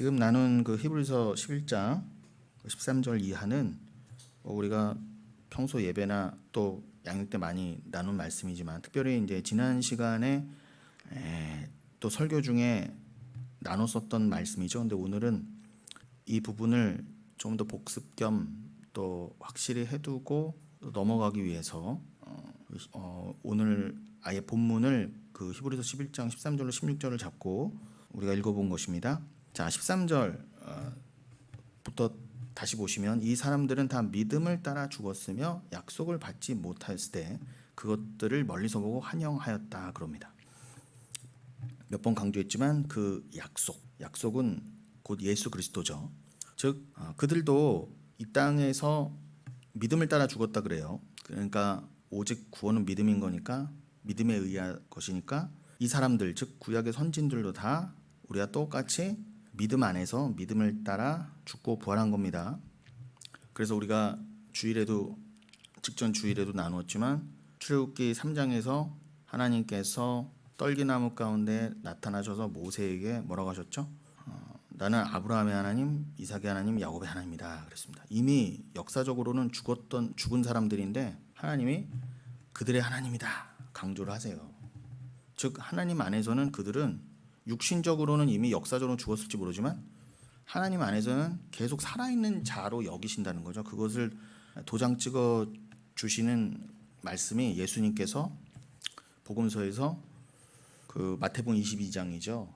지금 나눈 그 히브리서 11장 13절 이하는 우리가 평소 예배나 또 양육 때 많이 나눈 말씀이지만, 특별히 이제 지난 시간에 또 설교 중에 나눴었던 말씀이죠. 근데 오늘은 이 부분을 좀 더 복습 겸 또 확실히 해두고 넘어가기 위해서 오늘 아예 본문을 그 히브리서 11장 13절로 16절을 잡고 우리가 읽어본 것입니다. 자, 13절부터 다시 보시면, 이 사람들은 다 믿음을 따라 죽었으며 약속을 받지 못했을 때 그것들을 멀리서 보고 환영하였다 그럽니다. 몇 번 강조했지만 그 약속은 곧 예수 그리스도죠. 즉 그들도 이 땅에서 믿음을 따라 죽었다 그래요. 그러니까 오직 구원은 믿음인 거니까, 믿음에 의한 것이니까 이 사람들, 즉 구약의 선진들도 다 우리가 똑같이 믿음 안에서 믿음을 따라 죽고 부활한 겁니다. 그래서 우리가 직전 주일에도 나누었지만, 출애굽기 3장에서 하나님께서 떨기나무 가운데 나타나셔서 모세에게 뭐라고 하셨죠? 나는 아브라함의 하나님, 이삭의 하나님, 야곱의 하나님이다 그랬습니다. 이미 역사적으로는 죽은 사람들인데 하나님이 그들의 하나님이다 강조를 하세요. 즉 하나님 안에서는 그들은 육신적으로는 이미 역사적으로 죽었을지 모르지만 하나님 안에서는 계속 살아있는 자로 여기신다는 거죠. 그것을 도장 찍어 주시는 말씀이 예수님께서 복음서에서 그 마태복음 22장이죠.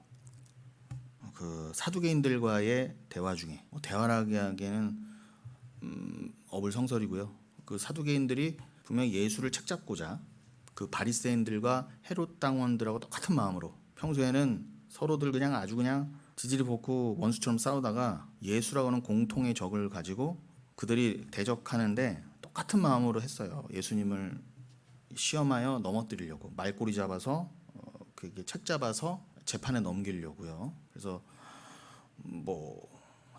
그 사두개인들과의 대화 중에, 대화라기 하기에는 어불성설이고요. 그 사두개인들이 분명히 예수를 책잡고자 그 바리새인들과 헤롯 당원들하고 똑같은 마음으로 평소에는 서로들 그냥 아주 그냥 지지리 볶고 원수처럼 싸우다가 예수라고 하는 공통의 적을 가지고 그들이 대적하는데 똑같은 마음으로 했어요. 예수님을 시험하여 넘어뜨리려고, 말꼬리 잡아서 그게 책 잡아서 재판에 넘기려고요. 그래서 뭐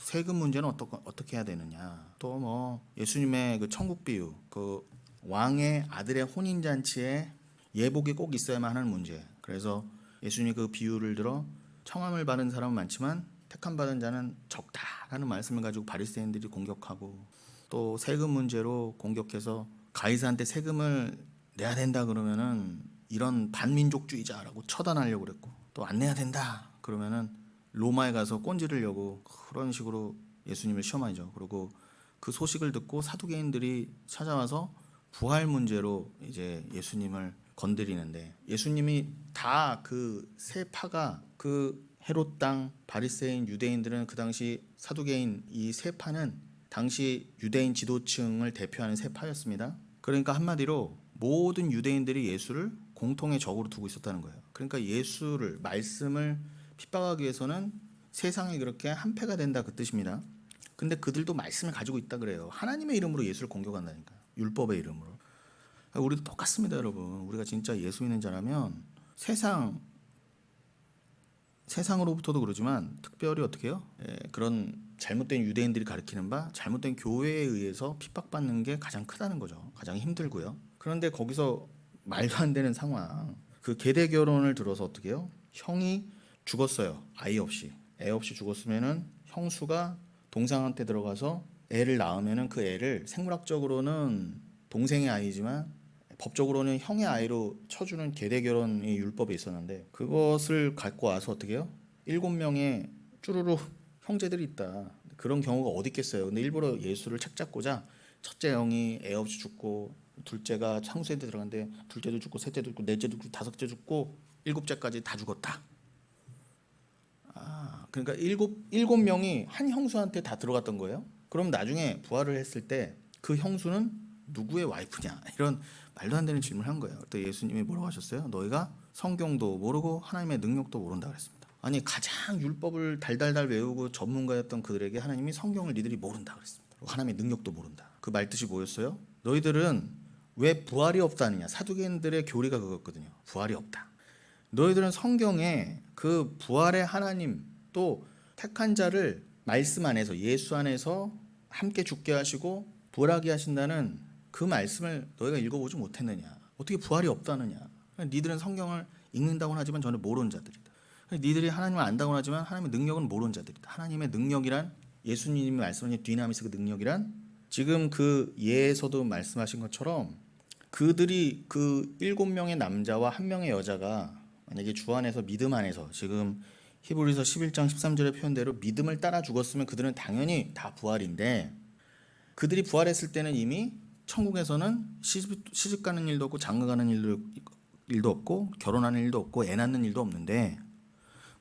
세금 문제는 어떻게 해야 되느냐, 또 뭐 예수님의 그 천국 비유, 그 왕의 아들의 혼인 잔치에 예복이 꼭 있어야만 하는 문제. 그래서 예수님이 그 비유를 들어 청함을 받은 사람은 많지만 택함 받은 자는 적다라는 말씀을 가지고 바리새인들이 공격하고, 또 세금 문제로 공격해서 가이사한테 세금을 내야 된다 그러면은 이런 반민족주의자라고 처단하려고 그랬고, 또 안 내야 된다 그러면은 로마에 가서 꼰지르려고, 그런 식으로 예수님을 시험하죠. 그리고 그 소식을 듣고 사두개인들이 찾아와서 부활 문제로 이제 예수님을 건드리는데, 예수님이 다 그 세 파가, 그 헤롯 당, 바리새인, 유대인들은 그 당시 사두개인, 이 세 파는 당시 유대인 지도층을 대표하는 세 파였습니다. 그러니까 한마디로 모든 유대인들이 예수를 공통의 적으로 두고 있었다는 거예요. 그러니까 예수를, 말씀을 핍박하기 위해서는 세상에 그렇게 한패가 된다 그 뜻입니다. 근데 그들도 말씀을 가지고 있다 그래요. 하나님의 이름으로 예수를 공격한다니까요. 율법의 이름으로. 우리도 똑같습니다, 여러분. 우리가 진짜 예수 믿는 자라면 세상으로부터도 그러지만 특별히 어떻게 해요? 그런 잘못된 유대인들이 가르치는 바, 잘못된 교회에 의해서 핍박받는 게 가장 크다는 거죠. 가장 힘들고요. 그런데 거기서 말도 안 되는 상황, 그 계대 결혼을 들어서 어떻게 해요? 형이 죽었어요. 애 없이 죽었으면은 형수가 동생한테 들어가서 애를 낳으면은 그 애를 생물학적으로는 동생의 아이지만 법적으로는 형의 아이로 쳐주는 계대 결혼이 율법에 있었는데, 그것을 갖고 와서 어떻게 해요? 7명의 쭈루루 형제들이 있다. 그런 경우가 어디 있겠어요. 근데 일부러 예수를 책잡고자 첫째 형이 애 없이 죽고, 둘째가 상수한테 들어갔는데 둘째도 죽고, 셋째도 죽고, 넷째도 죽고, 다섯째 죽고, 일곱째까지 다 죽었다. 그러니까 일곱 명이 한 형수한테 다 들어갔던 거예요. 그럼 나중에 부활을 했을 때 그 형수는 누구의 와이프냐, 이런 말도 안 되는 질문을 한 거예요. 또 예수님이 뭐라고 하셨어요? 너희가 성경도 모르고 하나님의 능력도 모른다 그랬습니다. 아니, 가장 율법을 달달달 외우고 전문가였던 그들에게 하나님이 성경을 니들이 모른다 그랬습니다. 하나님의 능력도 모른다. 그 말뜻이 뭐였어요? 너희들은 왜 부활이 없다느냐. 사두개인들의 교리가 그거였거든요. 부활이 없다. 너희들은 성경에 그 부활의 하나님, 또 택한 자를 말씀 안에서, 예수 안에서 함께 죽게 하시고 부활하게 하신다는 그 말씀을 너희가 읽어보지 못했느냐. 어떻게 부활이 없다느냐. 니들은 성경을 읽는다고는 하지만 저는 모르는 자들이다. 니들이 하나님을 안다고 하지만 하나님의 능력은 모르는 자들이다. 하나님의 능력이란, 예수님이 말씀하신 디나미스 그 능력이란, 지금 그 예에서도 말씀하신 것처럼 그들이 그 7명의 남자와 1명의 여자가 만약에 주 안에서 믿음 안에서, 지금 히브리서 11장 13절의 표현대로 믿음을 따라 죽었으면 그들은 당연히 다 부활인데, 그들이 부활했을 때는 이미 천국에서는 시집 가는 일도 없고 장가 가는 일도 없고 결혼하는 일도 없고 애 낳는 일도 없는데,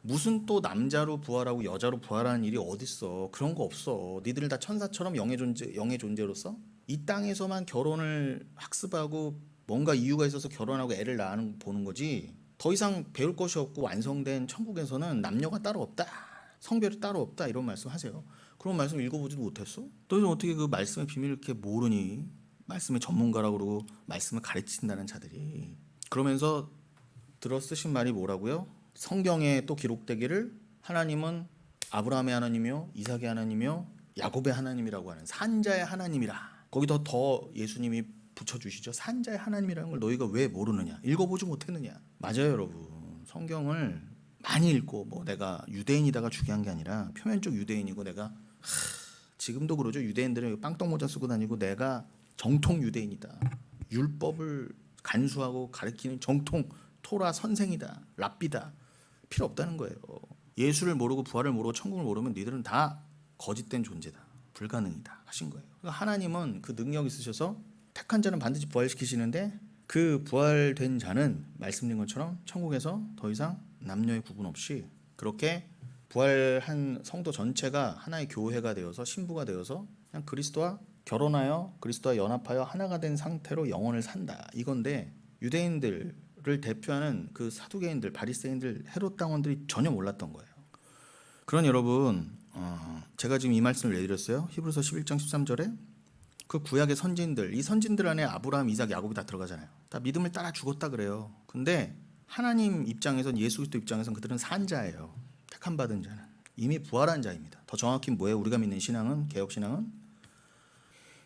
무슨 또 남자로 부활하고 여자로 부활하는 일이 어딨어. 그런 거 없어. 니들은 다 천사처럼 영의 존재로서 이 땅에서만 결혼을 학습하고 뭔가 이유가 있어서 결혼하고 애를 낳는 보는 거지, 더 이상 배울 것이 없고 완성된 천국에서는 남녀가 따로 없다, 성별이 따로 없다, 이런 말씀 하세요. 그런 말씀 읽어보지도 못했어? 너희는 어떻게 그 말씀의 비밀을 이렇게 모르니? 말씀의 전문가라고 그러고 말씀을 가르친다는 자들이. 그러면서 들어 쓰신 말이 뭐라고요? 성경에 또 기록되기를 하나님은 아브라함의 하나님이요 이삭의 하나님이요 야곱의 하나님이라고 하는 산자의 하나님이라. 거기다 더 예수님이 붙여주시죠. 산자의 하나님이라는 걸 너희가 왜 모르느냐? 읽어보지 못했느냐? 맞아요, 여러분. 성경을 많이 읽고, 뭐 내가 유대인이다가 중요한 게 아니라 표면적 유대인이고, 내가 지금도 그러죠. 유대인들은 빵떡 모자 쓰고 다니고 내가 정통 유대인이다, 율법을 간수하고 가르치는 정통 토라 선생이다, 랍비다, 필요 없다는 거예요. 예수를 모르고 부활을 모르고 천국을 모르면 니들은 다 거짓된 존재다, 불가능이다 하신 거예요. 그러니까 하나님은 그 능력 있으셔서 택한 자는 반드시 부활시키시는데, 그 부활된 자는 말씀드린 것처럼 천국에서 더 이상 남녀의 구분 없이 그렇게 부활한 성도 전체가 하나의 교회가 되어서 신부가 되어서 그냥 그리스도와 결혼하여 그리스도와 연합하여 하나가 된 상태로 영원을 산다, 이건데, 유대인들을 대표하는 그 사두개인들, 바리새인들, 헤롯 당원들이 전혀 몰랐던 거예요. 그런 여러분, 제가 지금 이 말씀을 내드렸어요. 히브리서 11장 13절에 그 구약의 선진들, 이 선진들 안에 아브라함, 이삭, 야곱이 다 들어가잖아요. 다 믿음을 따라 죽었다 그래요. 근데 하나님 입장에선, 예수 그리스도 입장에선 그들은 산자예요. 택함 받은 자는 이미 부활한 자입니다. 더 정확히 뭐예요? 우리가 믿는 신앙은, 개혁 신앙은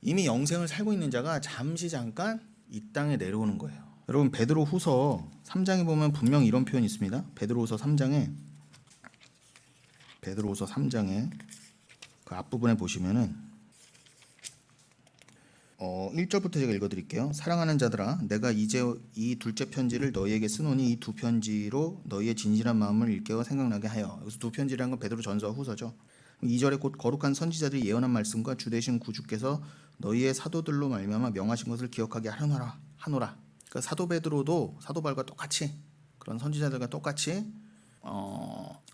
이미 영생을 살고 있는 자가 잠깐 이 땅에 내려오는 거예요. 여러분, 베드로후서 3장에 보면 분명 이런 표현이 있습니다. 베드로후서 3장에 그 앞부분에 보시면은 1절부터 제가 읽어드릴게요. 사랑하는 자들아, 내가 이제 이 둘째 편지를 너희에게 쓰노니 이 두 편지로 너희의 진실한 마음을 일깨워 생각나게 하여. 여기서 두 편지라는 건 베드로 전서와 후서죠. 2절에 곧 거룩한 선지자들이 예언한 말씀과 주되신 구주께서 너희의 사도들로 말미암아 명하신 것을 기억하게 하노라. 그러니까 사도 베드로도 사도 바울과 똑같이, 그런 선지자들과 똑같이,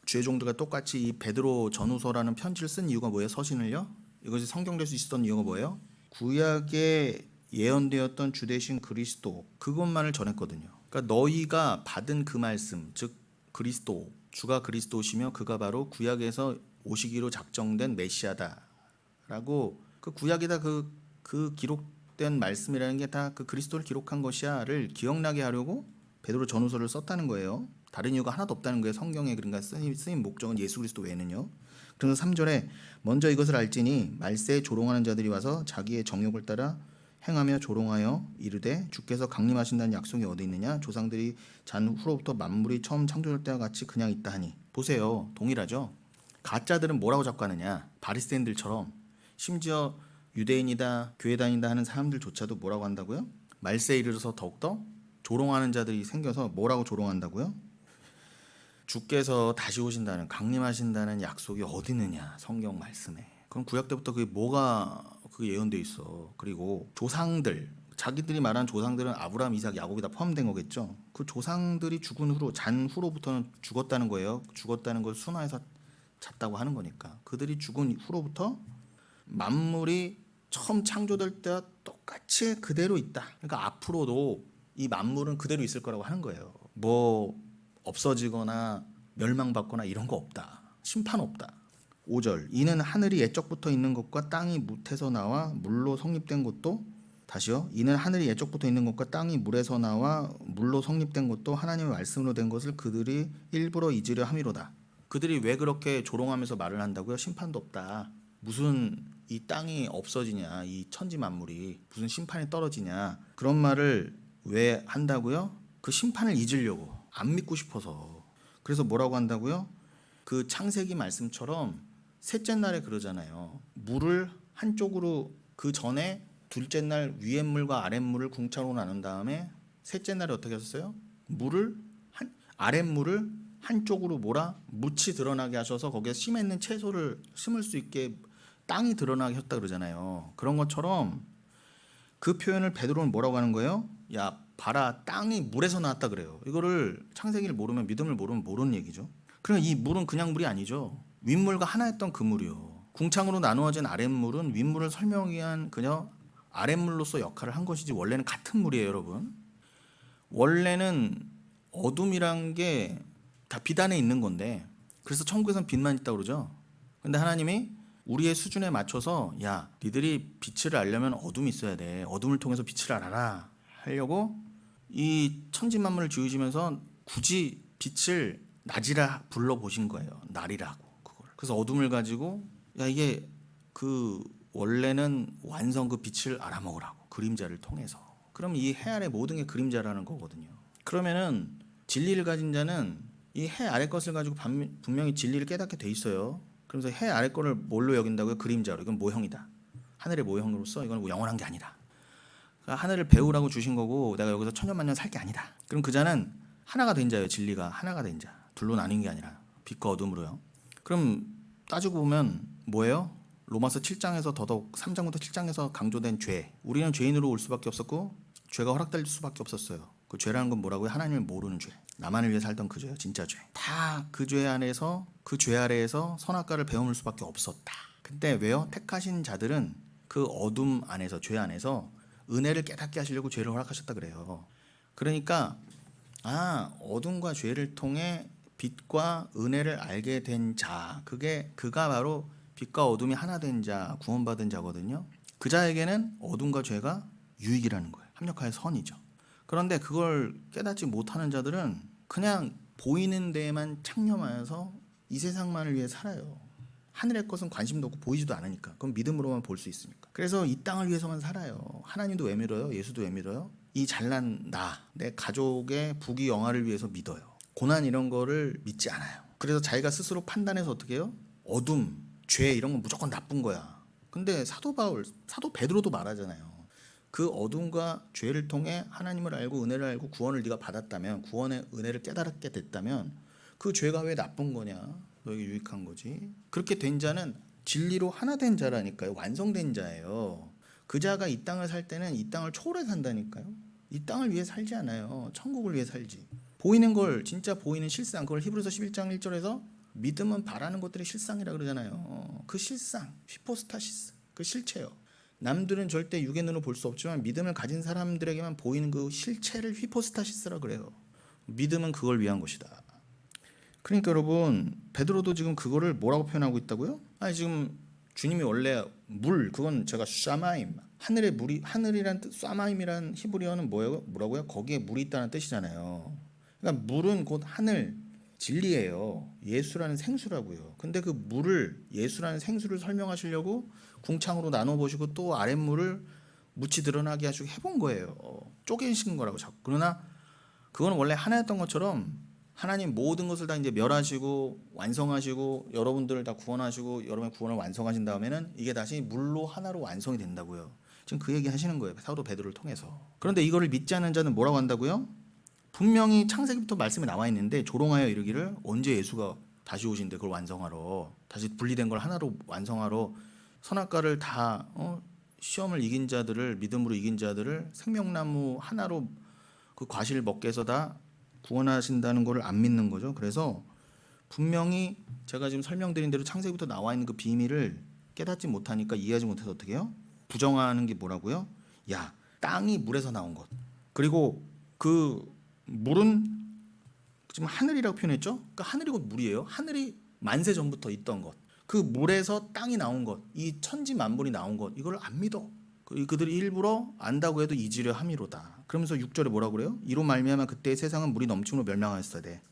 주의 종들과 똑같이 이 베드로 전후서라는 편지를 쓴 이유가 뭐예요? 서신을요. 이것이 성경될 수 있었던 이유가 뭐예요? 구약에 예언되었던 주 대신 그리스도, 그것만을 전했거든요. 그러니까 너희가 받은 그 말씀, 즉 그리스도, 주가 그리스도시며 그가 바로 구약에서 오시기로 작정된 메시아다라고, 그 구약에다 그 기록된 말씀이라는 게 다 그 그리스도를 기록한 것이야를 기억나게 하려고 베드로 전후서를 썼다는 거예요. 다른 이유가 하나도 없다는 거예요. 성경에 그러니까 쓰인 목적은 예수 그리스도 외에는요. 그래서 3절에 먼저 이것을 알지니 말세에 조롱하는 자들이 와서 자기의 정욕을 따라 행하며 조롱하여 이르되 주께서 강림하신다는 약속이 어디 있느냐? 조상들이 잔 후로부터 만물이 처음 창조될 때와 같이 그냥 있다 하니. 보세요, 동일하죠. 가짜들은 뭐라고 자꾸 하느냐? 바리새인들처럼, 심지어 유대인이다, 교회 다닌다 하는 사람들조차도 뭐라고 한다고요? 말세에 이르러서 더욱더 조롱하는 자들이 생겨서 뭐라고 조롱한다고요? 주께서 다시 오신다는, 강림하신다는 약속이 어디 있느냐? 성경 말씀에. 그럼 구약 때부터 그게 뭐가 예언돼 있어. 그리고 조상들, 자기들이 말한 조상들은 아브라함, 이삭, 야곱이 다 포함된 거겠죠. 그 조상들이 죽은 후로, 잔 후로부터는 죽었다는 거예요. 죽었다는 걸 순화해서 잤다고 하는 거니까. 그들이 죽은 후로부터 만물이 처음 창조될 때와 똑같이 그대로 있다. 그러니까 앞으로도 이 만물은 그대로 있을 거라고 하는 거예요. 뭐 없어지거나 멸망받거나 이런 거 없다. 심판 없다. 5절, 이는 하늘이 옛적부터 있는 것과 땅이 무태서 나와 물로 성립된 것도, 다시요, 이는 하늘이 옛적부터 있는 것과 땅이 물에서 나와 물로 성립된 것도 하나님의 말씀으로 된 것을 그들이 일부러 잊으려 함이로다. 그들이 왜 그렇게 조롱하면서 말을 한다고요? 심판도 없다. 무슨 이 땅이 없어지냐, 이 천지 만물이 무슨 심판이 떨어지냐, 그런 말을 왜 한다고요? 그 심판을 잊으려고, 안 믿고 싶어서. 그래서 뭐라고 한다고요? 그 창세기 말씀처럼 셋째 날에 그러잖아요. 물을 한쪽으로 그 전에 둘째 날 위에 물과 아랫 물을 궁창으로 나눈 다음에 셋째 날에 어떻게 하셨어요? 아랫 물을 한쪽으로 몰아 묻이 드러나게 하셔서 거기에 심에 있는 채소를 심을 수 있게 땅이 드러나게 했다 그러잖아요. 그런 것처럼 그 표현을 베드로는 뭐라고 하는 거예요? 야 봐라, 땅이 물에서 나왔다 그래요. 이거를 창세기를 모르면, 믿음을 모르면 모르는 얘기죠. 그럼 이 물은 그냥 물이 아니죠. 윗물과 하나였던 그 물이요. 궁창으로 나누어진 아랫물은 윗물을 설명하기 위한 그냥 아랫물로서 역할을 한 것이지 원래는 같은 물이에요, 여러분. 원래는 어둠이란 게 다 빛 안에 있는 건데, 그래서 천국에서는 빛만 있다고 그러죠. 근데 하나님이 우리의 수준에 맞춰서 야 니들이 빛을 알려면 어둠이 있어야 돼, 어둠을 통해서 빛을 알아라 하려고 이 천지만물을 지으시면서 굳이 빛을 낮이라 불러보신 거예요. 날이라고. 그걸. 그래서 어둠을 가지고 야 이게 그 원래는 완성 그 빛을 알아먹으라고, 그림자를 통해서. 그럼 이 해 아래 모든 게 그림자라는 거거든요. 그러면은 진리를 가진 자는 이 해 아래 것을 가지고 분명히 진리를 깨닫게 돼 있어요. 그래서 해 아래 거를 뭘로 여긴다고요? 그림자로. 이건 모형이다. 하늘의 모형으로서 이건 영원한 게 아니다. 그러니까 하늘을 배우라고 주신 거고 내가 여기서 천년만년 살 게 아니다. 그럼 그 자는 하나가 된 자예요. 진리가 하나가 된 자. 둘로 나뉜 게 아니라 빛과 어둠으로요. 그럼 따지고 보면 뭐예요? 로마서 7장에서 더더욱 3장부터 7장에서 강조된 죄. 우리는 죄인으로 올 수밖에 없었고 죄가 허락될 수밖에 없었어요. 그 죄라는 건 뭐라고요? 하나님을 모르는 죄. 나만을 위해 살던 그 죄요. 진짜 죄. 다 그 죄 안에서, 그 죄 아래에서 선악과를 배움을 수밖에 없었다. 근데 왜요? 택하신 자들은 그 어둠 안에서, 죄 안에서 은혜를 깨닫게 하시려고 죄를 허락하셨다 그래요. 그러니까 어둠과 죄를 통해 빛과 은혜를 알게 된 자, 그가 바로 빛과 어둠이 하나 된 자, 구원받은 자거든요. 그 자에게는 어둠과 죄가 유익이라는 거예요. 합력하여 선이죠. 그런데 그걸 깨닫지 못하는 자들은 그냥 보이는 데에만 창념하여서 이 세상만을 위해 살아요. 하늘의 것은 관심도 없고 보이지도 않으니까. 그럼 믿음으로만 볼 수 있으니까. 그래서 이 땅을 위해서만 살아요. 하나님도 왜 믿어요? 예수도 왜 믿어요? 이 잘난 내 가족의 부귀 영화를 위해서 믿어요. 고난 이런 거를 믿지 않아요. 그래서 자기가 스스로 판단해서 어떻게 해요? 어둠, 죄 이런 건 무조건 나쁜 거야. 근데 사도 베드로도 말하잖아요. 그 어둠과 죄를 통해 하나님을 알고 은혜를 알고 구원을 네가 받았다면, 구원의 은혜를 깨달게 됐다면 그 죄가 왜 나쁜 거냐? 너에게 유익한 거지. 그렇게 된 자는 진리로 하나 된 자라니까요. 완성된 자예요. 그 자가 이 땅을 살 때는 이 땅을 초월해 산다니까요. 이 땅을 위해 살지 않아요. 천국을 위해 살지. 보이는 걸, 진짜 보이는 실상, 그걸 히브리서 11장 1절에서 믿음은 바라는 것들의 실상이라 그러잖아요. 그 실상, 히포스타시스, 그 실체요. 남들은 절대 육의 눈으로 볼 수 없지만 믿음을 가진 사람들에게만 보이는 그 실체를 히포스타시스라 그래요. 믿음은 그걸 위한 것이다. 그러니까 여러분, 베드로도 지금 그거를 뭐라고 표현하고 있다고요? 지금 주님이 원래 물, 그건 제가 샤마임, 하늘의 물이, 하늘이란 뜻, 샤마임이란 히브리어는 뭐라고요? 거기에 물이 있다는 뜻이잖아요. 그러니까 물은 곧 하늘, 진리예요. 예수라는 생수라고요. 근데 그 물을, 예수라는 생수를 설명하시려고 궁창으로 나눠 보시고 또 아랫물을 묻이 드러나게 하시고 해본 거예요. 쪼개신 거라고 자꾸. 그러나 그건 원래 하나였던 것처럼 하나님 모든 것을 다 이제 멸하시고 완성하시고 여러분들을 다 구원하시고 여러분의 구원을 완성하신 다음에는 이게 다시 물로 하나로 완성이 된다고요. 지금 그 얘기 하시는 거예요. 사도 베드로를 통해서. 그런데 이거를 믿지 않는 자는 뭐라고 한다고요? 분명히 창세기부터 말씀이 나와 있는데 조롱하여 이르기를 언제 예수가 다시 오신데 그걸 완성하러, 다시 분리된 걸 하나로 완성하러 선악과를 다 시험을 이긴 자들을, 믿음으로 이긴 자들을 생명나무 하나로 그 과실을 먹게 해서 다 구원하신다는 것을 안 믿는 거죠. 그래서 분명히 제가 지금 설명드린 대로 창세기부터 나와 있는 그 비밀을 깨닫지 못하니까, 이해하지 못해서 어떻게 해요? 부정하는 게 뭐라고요? 야, 땅이 물에서 나온 것, 그리고 그 물은 지금 하늘이라고 표현했죠? 그러니까 하늘이 곧 물이에요. 하늘이 만세 전부터 있던 것, 그 물에서 땅이 나온 것, 이 천지 만물이 나온 것, 이걸 안 믿어. 그들이 일부러 안다고 해도 잊으려 함이로다. 그러면서 6절에 뭐라고 그래요? 이로 말미암아 그때의 세상은 물이 넘침으로 멸망하였어야 돼.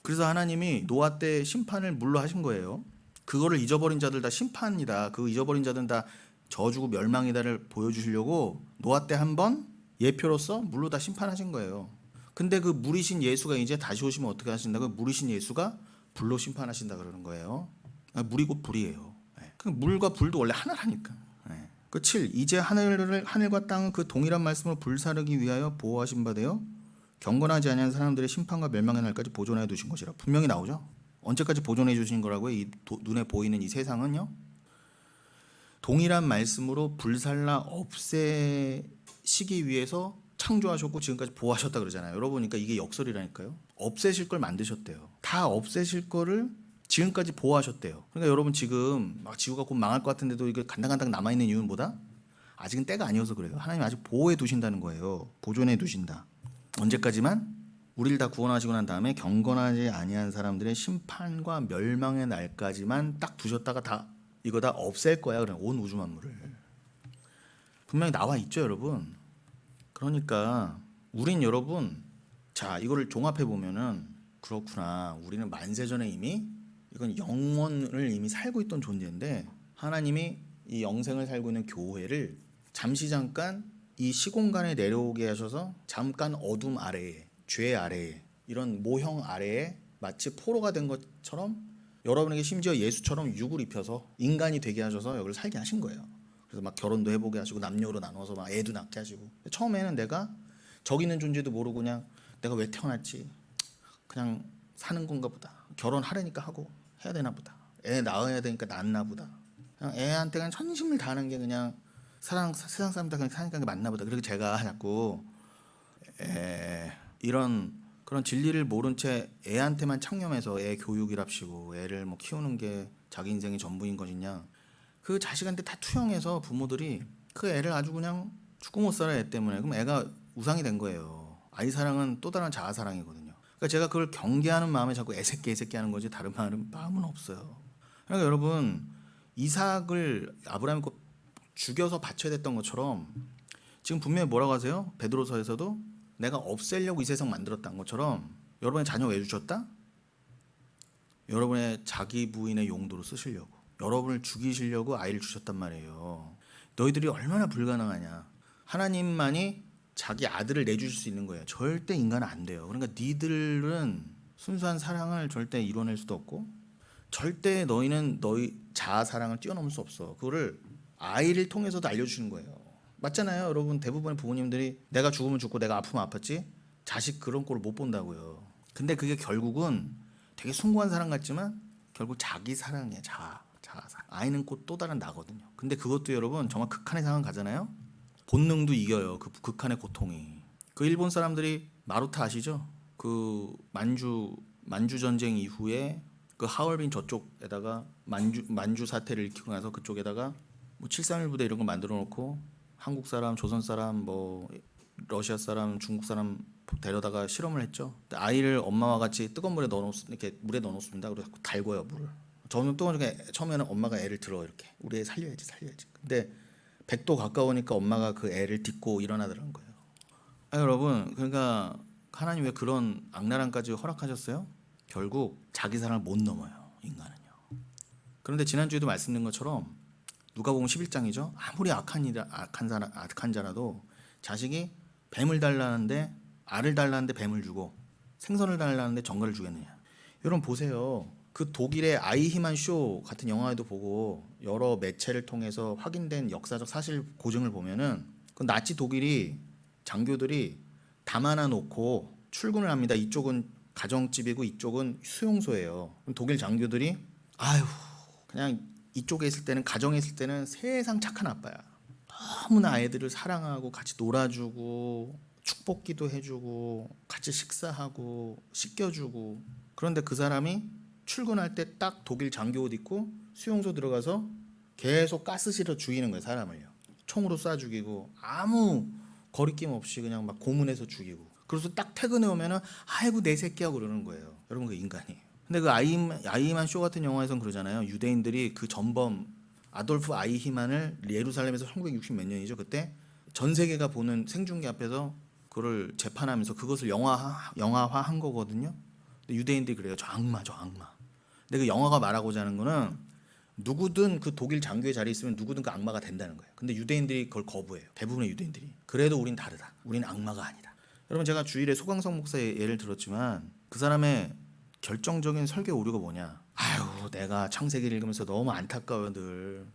그래서 하나님이 노아 때 심판을 물로 하신 거예요. 그거를 잊어버린 자들 다 심판이다, 그 잊어버린 자들은 다 저주고 멸망이다를 보여주시려고 노아 때 한 번 예표로서 물로 다 심판하신 거예요. 근데 그 물이신 예수가 이제 다시 오시면 어떻게 하신다고? 물이신 예수가 불로 심판하신다 그러는 거예요. 물이 곧 불이에요. 그 물과 불도 원래 하나라니까. 그 7. 이제 하늘과 땅은 그 동일한 말씀으로 불사르기 위하여 보호하신 바 되어 경건하지 아니한 사람들의 심판과 멸망의 날까지 보존해 두신 것이라. 분명히 나오죠. 언제까지 보존해 주신 거라고요? 이 눈에 보이는 이 세상은요. 동일한 말씀으로 불살라 없애시기 위해서 창조하셨고 지금까지 보호하셨다 그러잖아요. 여러분 그러니까 이게 역설이라니까요. 없애실 걸 만드셨대요. 다 없애실 거를 지금까지 보호하셨대요. 그러니까 여러분 지금 막 지구가 곧 망할 것 같은데도 이게 간당간당 남아있는 이유는 뭐다? 아직은 때가 아니어서 그래요. 하나님 아직 보호해 두신다는 거예요. 보존해 두신다. 언제까지만? 우리를 다 구원하시고 난 다음에 경건하지 아니한 사람들의 심판과 멸망의 날까지만 딱 두셨다가 다 이거 다 없앨 거야. 그래 온 우주 만물을. 분명히 나와 있죠, 여러분. 그러니까 우린 여러분 자 이거를 종합해 보면은 그렇구나. 우리는 만세전에 이미 이건 영원을 이미 살고 있던 존재인데 하나님이 이 영생을 살고 있는 교회를 잠깐 이 시공간에 내려오게 하셔서 잠깐 어둠 아래에 죄 아래에 이런 모형 아래에 마치 포로가 된 것처럼 여러분에게 심지어 예수처럼 육을 입혀서 인간이 되게 하셔서 여기를 살게 하신 거예요. 그래서 막 결혼도 해보게 하시고 남녀로 나눠서 막 애도 낳게 하시고 처음에는 내가 저기 있는 존재도 모르고 그냥 내가 왜 태어났지 그냥 사는 건가 보다. 결혼하려니까 하고 해야 되나 보다. 애 낳아야 되니까 낳나 보다. 그냥 애한테 그냥 천심을 다하는 게 그냥 세상 사람들 그냥 사니까 맞나 보다. 그리고 제가 자꾸 이런 그런 진리를 모른 채 애한테만 창념해서 애 교육이랍시고 애를 뭐 키우는 게 자기 인생의 전부인 것이냐. 그 자식한테 다 투영해서 부모들이 그 애를 아주 그냥 죽고 못 살아 애 때문에. 그럼 애가 우상이 된 거예요. 아이 사랑은 또 다른 자아 사랑이거든요. 그러니까 제가 그걸 경계하는 마음에 자꾸 애새끼 하는 거지 다른 마음은 없어요. 그러니까 여러분 이삭을 아브라함이 꼭 죽여서 바쳐야 됐던 것처럼 지금 분명히 뭐라고 하세요? 베드로서에서도 내가 없애려고 이 세상 만들었다는 것처럼 여러분의 자녀 왜 주셨다? 여러분의 자기 부인의 용도로 쓰시려고 여러분을 죽이시려고 아이를 주셨단 말이에요. 너희들이 얼마나 불가능하냐. 하나님만이 자기 아들을 내주실 수 있는 거예요. 절대 인간은 안 돼요. 그러니까 니들은 순수한 사랑을 절대 이뤄낼 수도 없고 절대 너희는 너희 자아 사랑을 뛰어넘을 수 없어. 그거를 아이를 통해서도 알려주시는 거예요. 맞잖아요. 여러분 대부분의 부모님들이 내가 죽으면 죽고 내가 아프면 아팠지 자식 그런 꼴을 못 본다고요. 근데 그게 결국은 되게 숭고한 사랑 같지만 결국 자기 사랑이에요. 자아 사랑. 아이는 곧 또 다른 나거든요. 근데 그것도 여러분 정말 극한의 상황 가잖아요. 본능도 이겨요. 그 극한의 고통이. 그 일본 사람들이 마루타 아시죠? 그 만주 전쟁 이후에 그 하얼빈 저쪽에다가 만주 사태를 일으키고 나서 그쪽에다가 뭐 731 부대 이런 거 만들어 놓고 한국 사람, 조선 사람, 뭐 러시아 사람, 중국 사람 데려다가 실험을 했죠. 아이를 엄마와 같이 뜨거운 물에 이렇게 물에 넣어놓습니다. 그래서 달궈요 물을. 저는 뜨거운 물에 처음에는 엄마가 애를 들어 이렇게 우리 애 살려야지. 근데 100도 가까우니까 엄마가 그 애를 딛고 일어나더라는 거예요. 여러분 그러니까 하나님 왜 그런 악랄함까지 허락하셨어요? 결국 자기 사랑을 못 넘어요 인간은요. 그런데 지난주에도 말씀드린 것처럼 누가복음 11장이죠. 아무리 악한 자라도 자식이 뱀을 달라는데 알을 달라는데 뱀을 주고 생선을 달라는데 정갈을 주겠느냐. 여러분 보세요. 그 독일의 아이히만 쇼 같은 영화에도 보고 여러 매체를 통해서 확인된 역사적 사실 고증을 보면은 그 나치 독일이 장교들이 담아놔 놓고 출근을 합니다. 이쪽은 가정집이고 이쪽은 수용소예요. 그럼 독일 장교들이 아유 그냥 이쪽에 있을 때는 가정에 있을 때는 세상 착한 아빠야. 너무나 아이들을 사랑하고 같이 놀아주고 축복기도 해주고 같이 식사하고 씻겨주고. 그런데 그 사람이 출근할 때 딱 독일 장교 옷 입고 수용소 들어가서 계속 가스 실어 죽이는 거예요. 사람을요. 총으로 쏴 죽이고 아무 거리낌 없이 그냥 막 고문해서 죽이고. 그래서 딱 퇴근해 오면은 아이고 내 새끼야 그러는 거예요. 여러분 그 인간이에요. 근데 그 아이히만 쇼 같은 영화에선 그러잖아요. 유대인들이 그 전범 아돌프 아이히만을 예루살렘에서 1960 몇 년이죠. 그때 전 세계가 보는 생중계 앞에서 그걸 재판하면서 그것을 영화화한 거거든요. 근데 유대인들이 그래요. 저 악마. 근데 그 영화가 말하고자 하는 거는 누구든 그 독일 장교의 자리에 있으면 누구든 그 악마가 된다는 거예요. 근데 유대인들이 그걸 거부해요. 대부분의 유대인들이. 그래도 우린 다르다. 우린 악마가 아니다. 여러분 제가 주일에 소강성 목사의 예를 들었지만 그 사람의 결정적인 설교 오류가 뭐냐? 아유 내가 창세기를 읽으면서 너무 안타까워요. 늘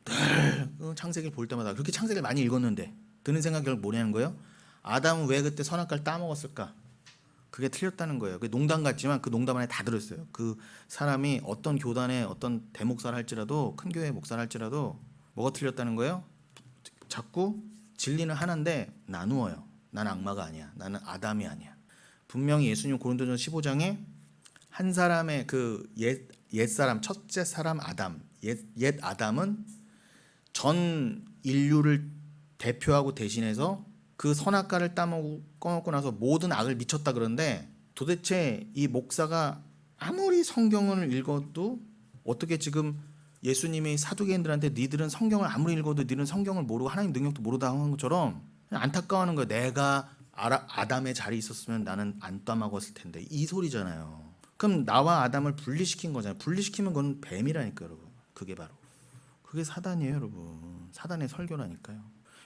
창세기를 볼 때마다 그렇게 창세기를 많이 읽었는데 드는 생각이 결국 뭐냐는 거예요? 아담은 왜 그때 선악과를 따먹었을까? 그게 틀렸다는 거예요. 그게 농담 같지만 그 농담 안에 다 들었어요. 그 사람이 어떤 교단의 어떤 대목사를 할지라도 큰 교회 목사를 할지라도 뭐가 틀렸다는 거예요? 자꾸 진리는 하나인데 나누어요. 난 악마가 아니야. 나는 아담이 아니야. 분명히 예수님 고린도전 15장에 한 사람의 그 옛사람 첫째 사람 아담 옛 아담은 전 인류를 대표하고 대신해서 그 선악과를 꺼먹고 나서 모든 악을 미쳤다 그러는데 도대체 이 목사가 아무리 성경을 읽어도 어떻게 지금 예수님이 사두개인들한테 니들은 성경을 아무리 읽어도 니들은 성경을 모르고 하나님 능력도 모르다 하는 것처럼 안타까워하는 거예요. 내가 아담의 자리에 있었으면 나는 안 따먹었을 텐데 이 소리잖아요. 그럼 나와 아담을 분리시킨 거잖아요. 분리시키면 그건 뱀이라니까요, 여러분. 그게 사단이에요, 여러분. 사단의 설교라니까요.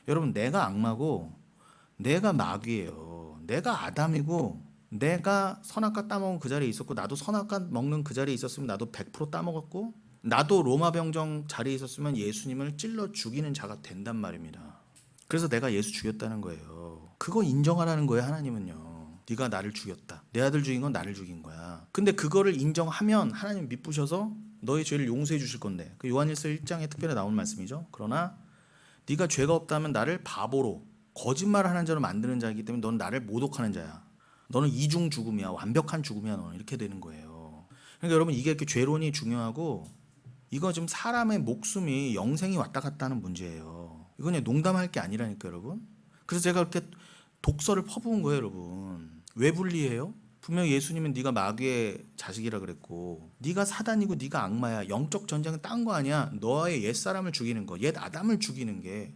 여러분 내가 악마고 내가 마귀예요. 내가 아담이고 내가 선악과 따먹은 그 자리에 있었고 나도 선악과 먹는 그 자리에 있었으면 나도 100% 따먹었고 나도 로마 병정 자리에 있었으면 예수님을 찔러 죽이는 자가 된단 말입니다. 그래서 내가 예수 죽였다는 거예요. 그거 인정하라는 거예요, 하나님은요. 네가 나를 죽였다. 내 아들 죽인 건 나를 죽인 거야. 근데 그거를 인정하면 하나님 미쁘셔서 너의 죄를 용서해 주실 건데 그 요한일서 1장에 특별히 나온 말씀이죠. 그러나 네가 죄가 없다면 나를 바보로 거짓말하는 자로 만드는 자이기 때문에 너는 나를 모독하는 자야. 너는 이중 죽음이야. 완벽한 죽음이야. 너는 이렇게 되는 거예요. 그러니까 여러분 이게 이렇게 죄론이 중요하고 이거 지금 사람의 목숨이 영생이 왔다 갔다 하는 문제예요. 이건 그냥 농담할 게 아니라니까 여러분. 그래서 제가 이렇게 독서를 퍼부은 거예요, 여러분. 왜 분리해요? 분명 예수님은 네가 마귀의 자식이라 그랬고 네가 사단이고 네가 악마야. 영적 전쟁은 딴 거 아니야. 너의 옛사람을 죽이는 거. 옛 아담을 죽이는 게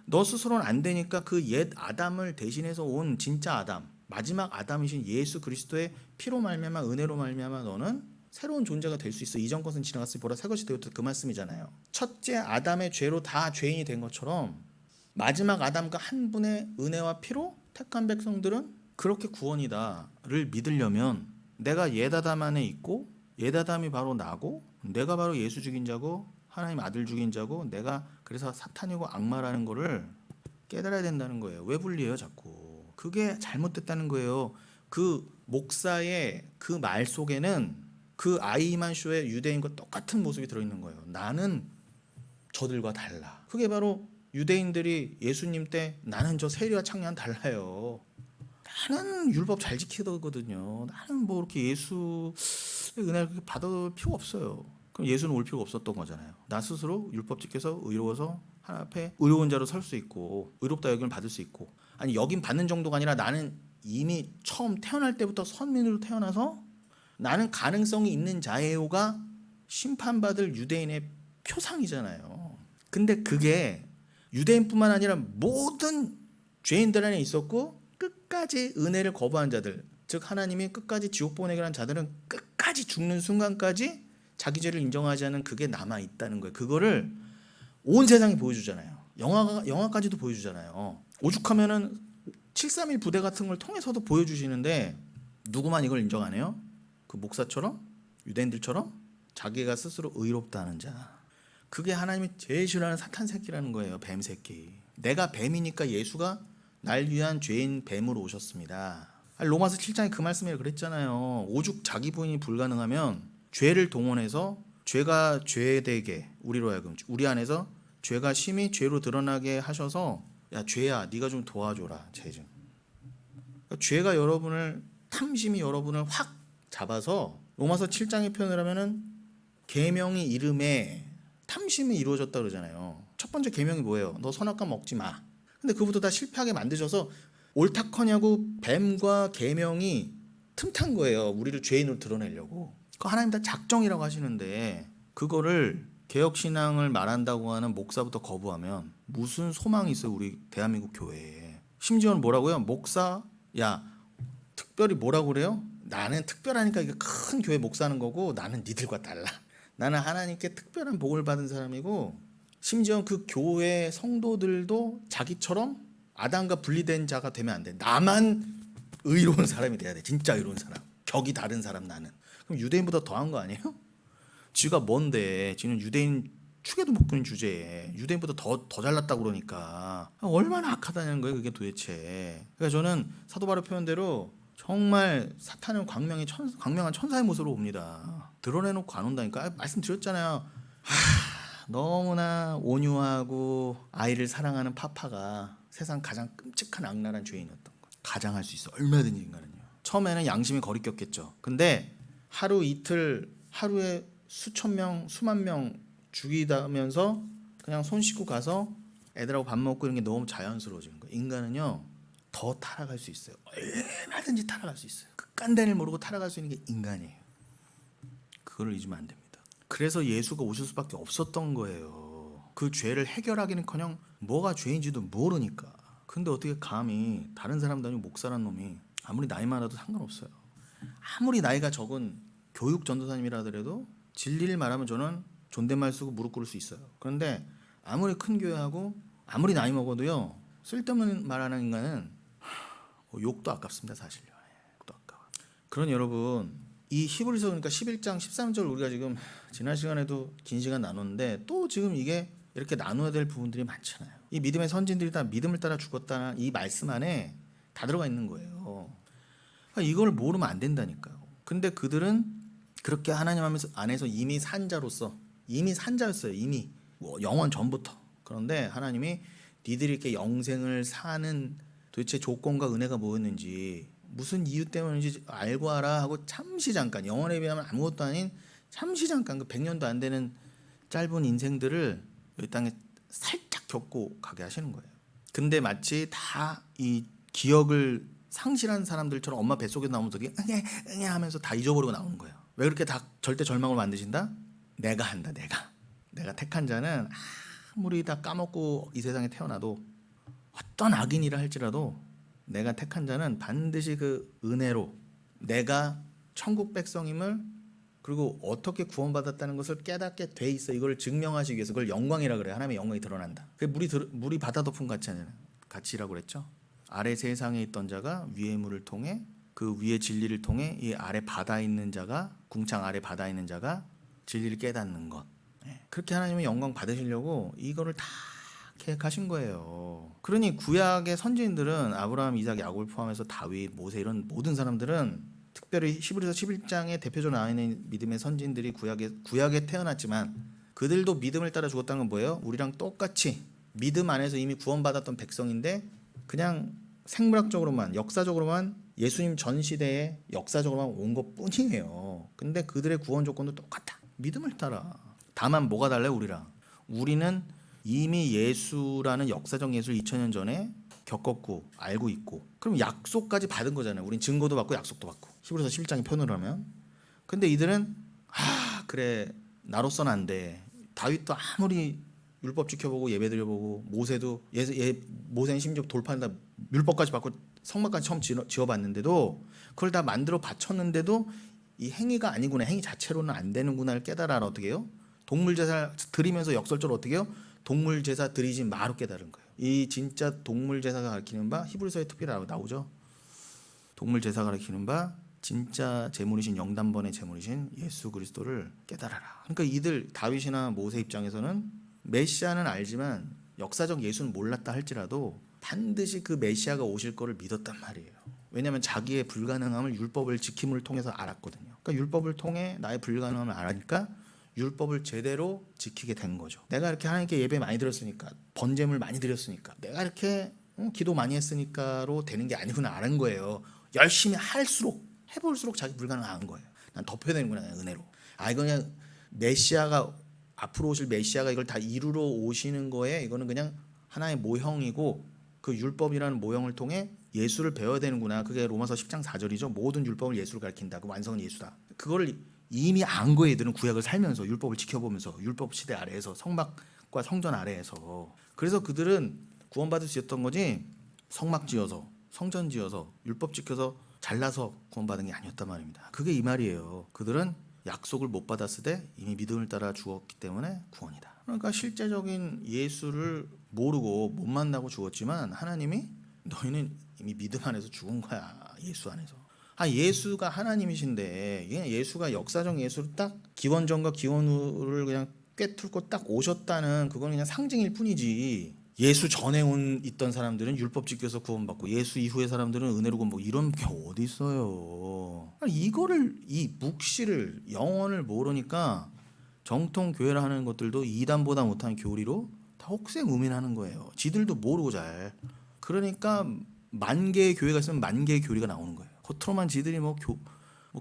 너 스스로는 안 되니까 그 옛 아담을 대신해서 온 진짜 아담, 마지막 아담이신 예수 그리스도의 피로 말미암아 은혜로 말미암아 너는 새로운 존재가 될 수 있어. 이전 것은 지나갔으니 보라 새 것이 되었다. 그 말씀이잖아요. 첫째 아담의 죄로 다 죄인이 된 것처럼 마지막 아담과 한 분의 은혜와 피로 택한 백성들은 그렇게 구원이다를 믿으려면 내가 옛 아담 안에 있고 옛 아담이 바로 나고 내가 바로 예수 죽인 자고 하나님 아들 죽인 자고 내가 그래서 사탄이고 악마라는 거를 깨달아야 된다는 거예요. 왜 분리해요 자꾸. 그게 잘못됐다는 거예요. 그 목사의 그 말 속에는 그 아이만 쇼의 유대인과 똑같은 모습이 들어있는 거예요. 나는 저들과 달라. 그게 바로 유대인들이 예수님 때 나는 저 세리와 창녀는 달라요. 나는 율법 잘 지키거든요. 나는 뭐 이렇게 예수의 은혜를 받을 필요가 없어요. 그럼 예수는 올 필요가 없었던 거잖아요. 나 스스로 율법 지켜서 의로워서 하나님 앞에 의로운 자로 설 수 있고 의롭다 여김을 받을 수 있고 아니 여김 받는 정도가 아니라 나는 이미 처음 태어날 때부터 선민으로 태어나서 나는 가능성이 있는 자예요가 심판받을 유대인의 표상이잖아요. 근데 그게 유대인뿐만 아니라 모든 죄인들 안에 있었고 끝까지 은혜를 거부한 자들 즉 하나님이 끝까지 지옥 보내기로 한 자들은 끝까지 죽는 순간까지 자기 죄를 인정하지 않은 그게 남아있다는 거예요. 그거를 온 세상이 보여주잖아요. 영화까지도 보여주잖아요. 오죽하면은 731 부대 같은 걸 통해서도 보여주시는데 누구만 이걸 인정 안 해요? 그 목사처럼? 유대인들처럼? 자기가 스스로 의롭다는 자. 그게 하나님이 제일 싫어하는 사탄 새끼라는 거예요. 뱀 새끼. 내가 뱀이니까 예수가 날 위한 죄인 뱀으로 오셨습니다. 로마서 7장에 그 말씀이라 그랬잖아요. 오죽 자기 부인이 불가능하면 죄를 동원해서 죄가 죄되게 우리로 하여금 우리 안에서 죄가 심히 죄로 드러나게 하셔서 야 죄야 네가 좀 도와줘라 죄 좀. 그러니까 죄가 여러분을 탐심이 여러분을 확 잡아서 로마서 7장의 표현을 하면은 계명이 이름에 탐심이 이루어졌다 그러잖아요. 첫 번째 계명이 뭐예요? 너 선악과 먹지 마. 근데 그부터 다 실패하게 만드셔서 옳다커냐고 뱀과 계명이 틈탄 거예요. 우리를 죄인으로 드러내려고. 그 하나님 다 작정이라고 하시는데 그거를 개혁신앙을 말한다고 하는 목사부터 거부하면 무슨 소망이 있어요 우리 대한민국 교회에. 심지어는 뭐라고요? 목사 야 특별히 뭐라고 그래요? 나는 특별하니까 이게 큰 교회 목사하는 거고 나는 니들과 달라. 나는 하나님께 특별한 복을 받은 사람이고 심지어 그 교회 성도들도 자기처럼 아담과 분리된 자가 되면 안 돼. 나만 의로운 사람이 돼야 돼. 진짜 의로운 사람. 격이 다른 사람 나는. 그럼 유대인보다 더한 거 아니에요? 지가 뭔데? 지는 유대인 축에도 못 부는 주제에 유대인보다 더 잘났다고 그러니까 얼마나 악하다는 거예요 그게 도대체. 그러니까 저는 사도 바울 표현대로 정말 사탄은 광명한 천사의 모습으로 옵니다. 드러내놓고 안 온다니까. 말씀드렸잖아요. 너무나 온유하고 아이를 사랑하는 파파가 세상 가장 끔찍한 악랄한 죄인이었던 거. 가장할 수 있어. 얼마든지 인간은요. 처음에는 양심이 거리꼈겠죠. 근데 하루 이틀 하루에 수천 명 수만 명 죽이다면서 그냥 손 씻고 가서 애들하고 밥 먹고 이런 게 너무 자연스러워지는 거예요. 인간은요 더 타락할 수 있어요. 얼마든지 타락할 수 있어요. 끝간단을 모르고 타락할 수 있는 게 인간이에요. 그걸 잊으면 안 됩니다. 그래서 예수가 오실 수밖에 없었던 거예요. 그 죄를 해결하기는커녕 뭐가 죄인지도 모르니까. 근데 어떻게 감히 다른 사람도 아니고 목사란 놈이 아무리 나이 많아도 상관없어요. 아무리 나이가 적은 교육 전도사님이라 하더라도 진리를 말하면 저는 존댓말 쓰고 무릎 꿇을 수 있어요. 그런데 아무리 큰 교회하고 아무리 나이 먹어도요 쓸데없는 말하는 인간은 욕도 아깝습니다. 사실요. 욕도 아까워. 그런 여러분 이 히브리서 그러니까 11장 13절 우리가 지금 지난 시간에도 긴 시간 나눴는데 또 지금 이게 이렇게 나눠야 될 부분들이 많잖아요. 이 믿음의 선진들이 다 믿음을 따라 죽었다는 이 말씀 안에 다 들어가 있는 거예요. 그러니까 이걸 모르면 안 된다니까요. 근데 그들은 그렇게 하나님 안에서 이미 산 자로서 이미 산 자였어요. 이미 영원 전부터. 그런데 하나님이 니들이 이렇게 영생을 사는 도대체 조건과 은혜가 뭐였는지 무슨 이유 때문인지 알고 와라 하고 잠시 잠깐 영원에 비하면 아무것도 아닌 잠시 잠깐 그 100년도 안 되는 짧은 인생들을 이 땅에 살짝 겪고 가게 하시는 거예요. 근데 마치 다 이 기억을 상실한 사람들처럼 엄마 뱃속에서 나오면서 응애 하면서 다 잊어버리고 나오는 거예요. 왜 그렇게 다 절대 절망을 만드신다? 내가 한다. 내가 택한 자는 아무리 다 까먹고 이 세상에 태어나도 어떤 악인이라 할지라도 내가 택한 자는 반드시 그 은혜로 내가 천국 백성임을 그리고 어떻게 구원받았다는 것을 깨닫게 돼 있어. 이걸 증명하시기 위해서 그걸 영광이라 그래요. 하나님의 영광이 드러난다. 그게 물이 바다 덮은 가치라고 그랬죠. 아래 세상에 있던 자가 위의 물을 통해 그 위의 진리를 통해 이 아래 바다에 있는 자가 궁창 아래 바다에 있는 자가 진리를 깨닫는 것. 그렇게 하나님의 영광 받으시려고 이거를 다 계획하신 거예요. 그러니 구약의 선지인들은 아브라함, 이삭, 야곱을 포함해서 다윗, 모세 이런 모든 사람들은 특별히 히브리서 11장에 대표적으로 나와 있는 믿음의 선지인들이 구약에 태어났지만 그들도 믿음을 따라 죽었다는 건 뭐예요? 우리랑 똑같이 믿음 안에서 이미 구원받았던 백성인데 그냥 생물학적으로만 역사적으로만 예수님 전 시대에 역사적으로만 온 것뿐이에요. 근데 그들의 구원 조건도 똑같다. 믿음을 따라. 다만 뭐가 달라요? 우리는 이미 예수라는 역사적 예수를 2000년 전에 겪었고 알고 있고 그럼 약속까지 받은 거잖아요. 우린 증거도 받고 약속도 받고 히브리서 11장이 표현을 하면. 근데 이들은 그래 나로서는 안 돼. 다윗도 아무리 율법 지켜보고 예배 드려보고 모세는 심지어 돌판에다 율법까지 받고 성막까지 처음 지어봤는데도 그걸 다 만들어 바쳤는데도 이 행위가 아니구나. 행위 자체로는 안 되는구나를 깨달아라. 어떻게 해요? 동물 제사 드리면서 역설적으로 어떻게 해요? 동물 제사 드리지 마로 깨달은 거예요. 이 진짜 동물 제사가 가리키는 바 히브리서에 특별히 나오죠. 동물 제사가 가리키는 바 진짜 제물이신 영단번의 제물이신 예수 그리스도를 깨달아라. 그러니까 이들 다윗이나 모세 입장에서는 메시아는 알지만 역사적 예수는 몰랐다 할지라도 반드시 그 메시아가 오실 거를 믿었단 말이에요. 왜냐하면 자기의 불가능함을 율법을 지킴을 통해서 알았거든요. 그러니까 율법을 통해 나의 불가능함을 알으니까 율법을 제대로 지키게 된 거죠. 내가 이렇게 하나님께 예배 많이 드렸으니까 번제물 많이 드렸으니까 내가 이렇게 기도 많이 했으니까로 되는 게 아니구나 아는 거예요. 열심히 할수록 해볼수록 자기 불가능한 거예요. 난 덮여야 되는구나 은혜로. 이거 그냥 메시아가 앞으로 오실 메시아가 이걸 다 이루러 오시는 거에 이거는 그냥 하나의 모형이고 그 율법이라는 모형을 통해 예수를 배워야 되는구나. 그게 로마서 10장 4절이죠. 모든 율법을 예수를 가리킨다. 그 완성은 예수다. 그거를 이미 안 거예요. 애들은 구약을 살면서 율법을 지켜보면서 율법 시대 아래에서 성막과 성전 아래에서. 그래서 그들은 구원받을 수 있었던 거지 성막 지어서 성전 지어서 율법 지켜서 잘나서 구원받은 게 아니었단 말입니다. 그게 이 말이에요. 그들은 약속을 못 받았을 때 이미 믿음을 따라 죽었기 때문에 구원이다. 그러니까 실제적인 예수를 모르고 못 만나고 죽었지만 하나님이 너희는 이미 믿음 안에서 죽은 거야. 예수 안에서. 예수가 하나님이신데 그냥 예수가 역사적 예수를 딱 기원전과 기원후를 그냥 꿰뚫고 딱 오셨다는 그건 그냥 상징일 뿐이지. 예수 전에 있던 사람들은 율법 지켜서 구원받고 예수 이후의 사람들은 은혜로 구원받고 이런 게 어디 있어요. 이거를 이 묵시를 영혼을 모르니까 정통 교회를 하는 것들도 이단보다 못한 교리로 다 혹세무민하는 거예요. 지들도 모르고 잘. 그러니까 만 개의 교회가 있으면 만 개의 교리가 나오는 거예요. 겉으로만 지들이 뭐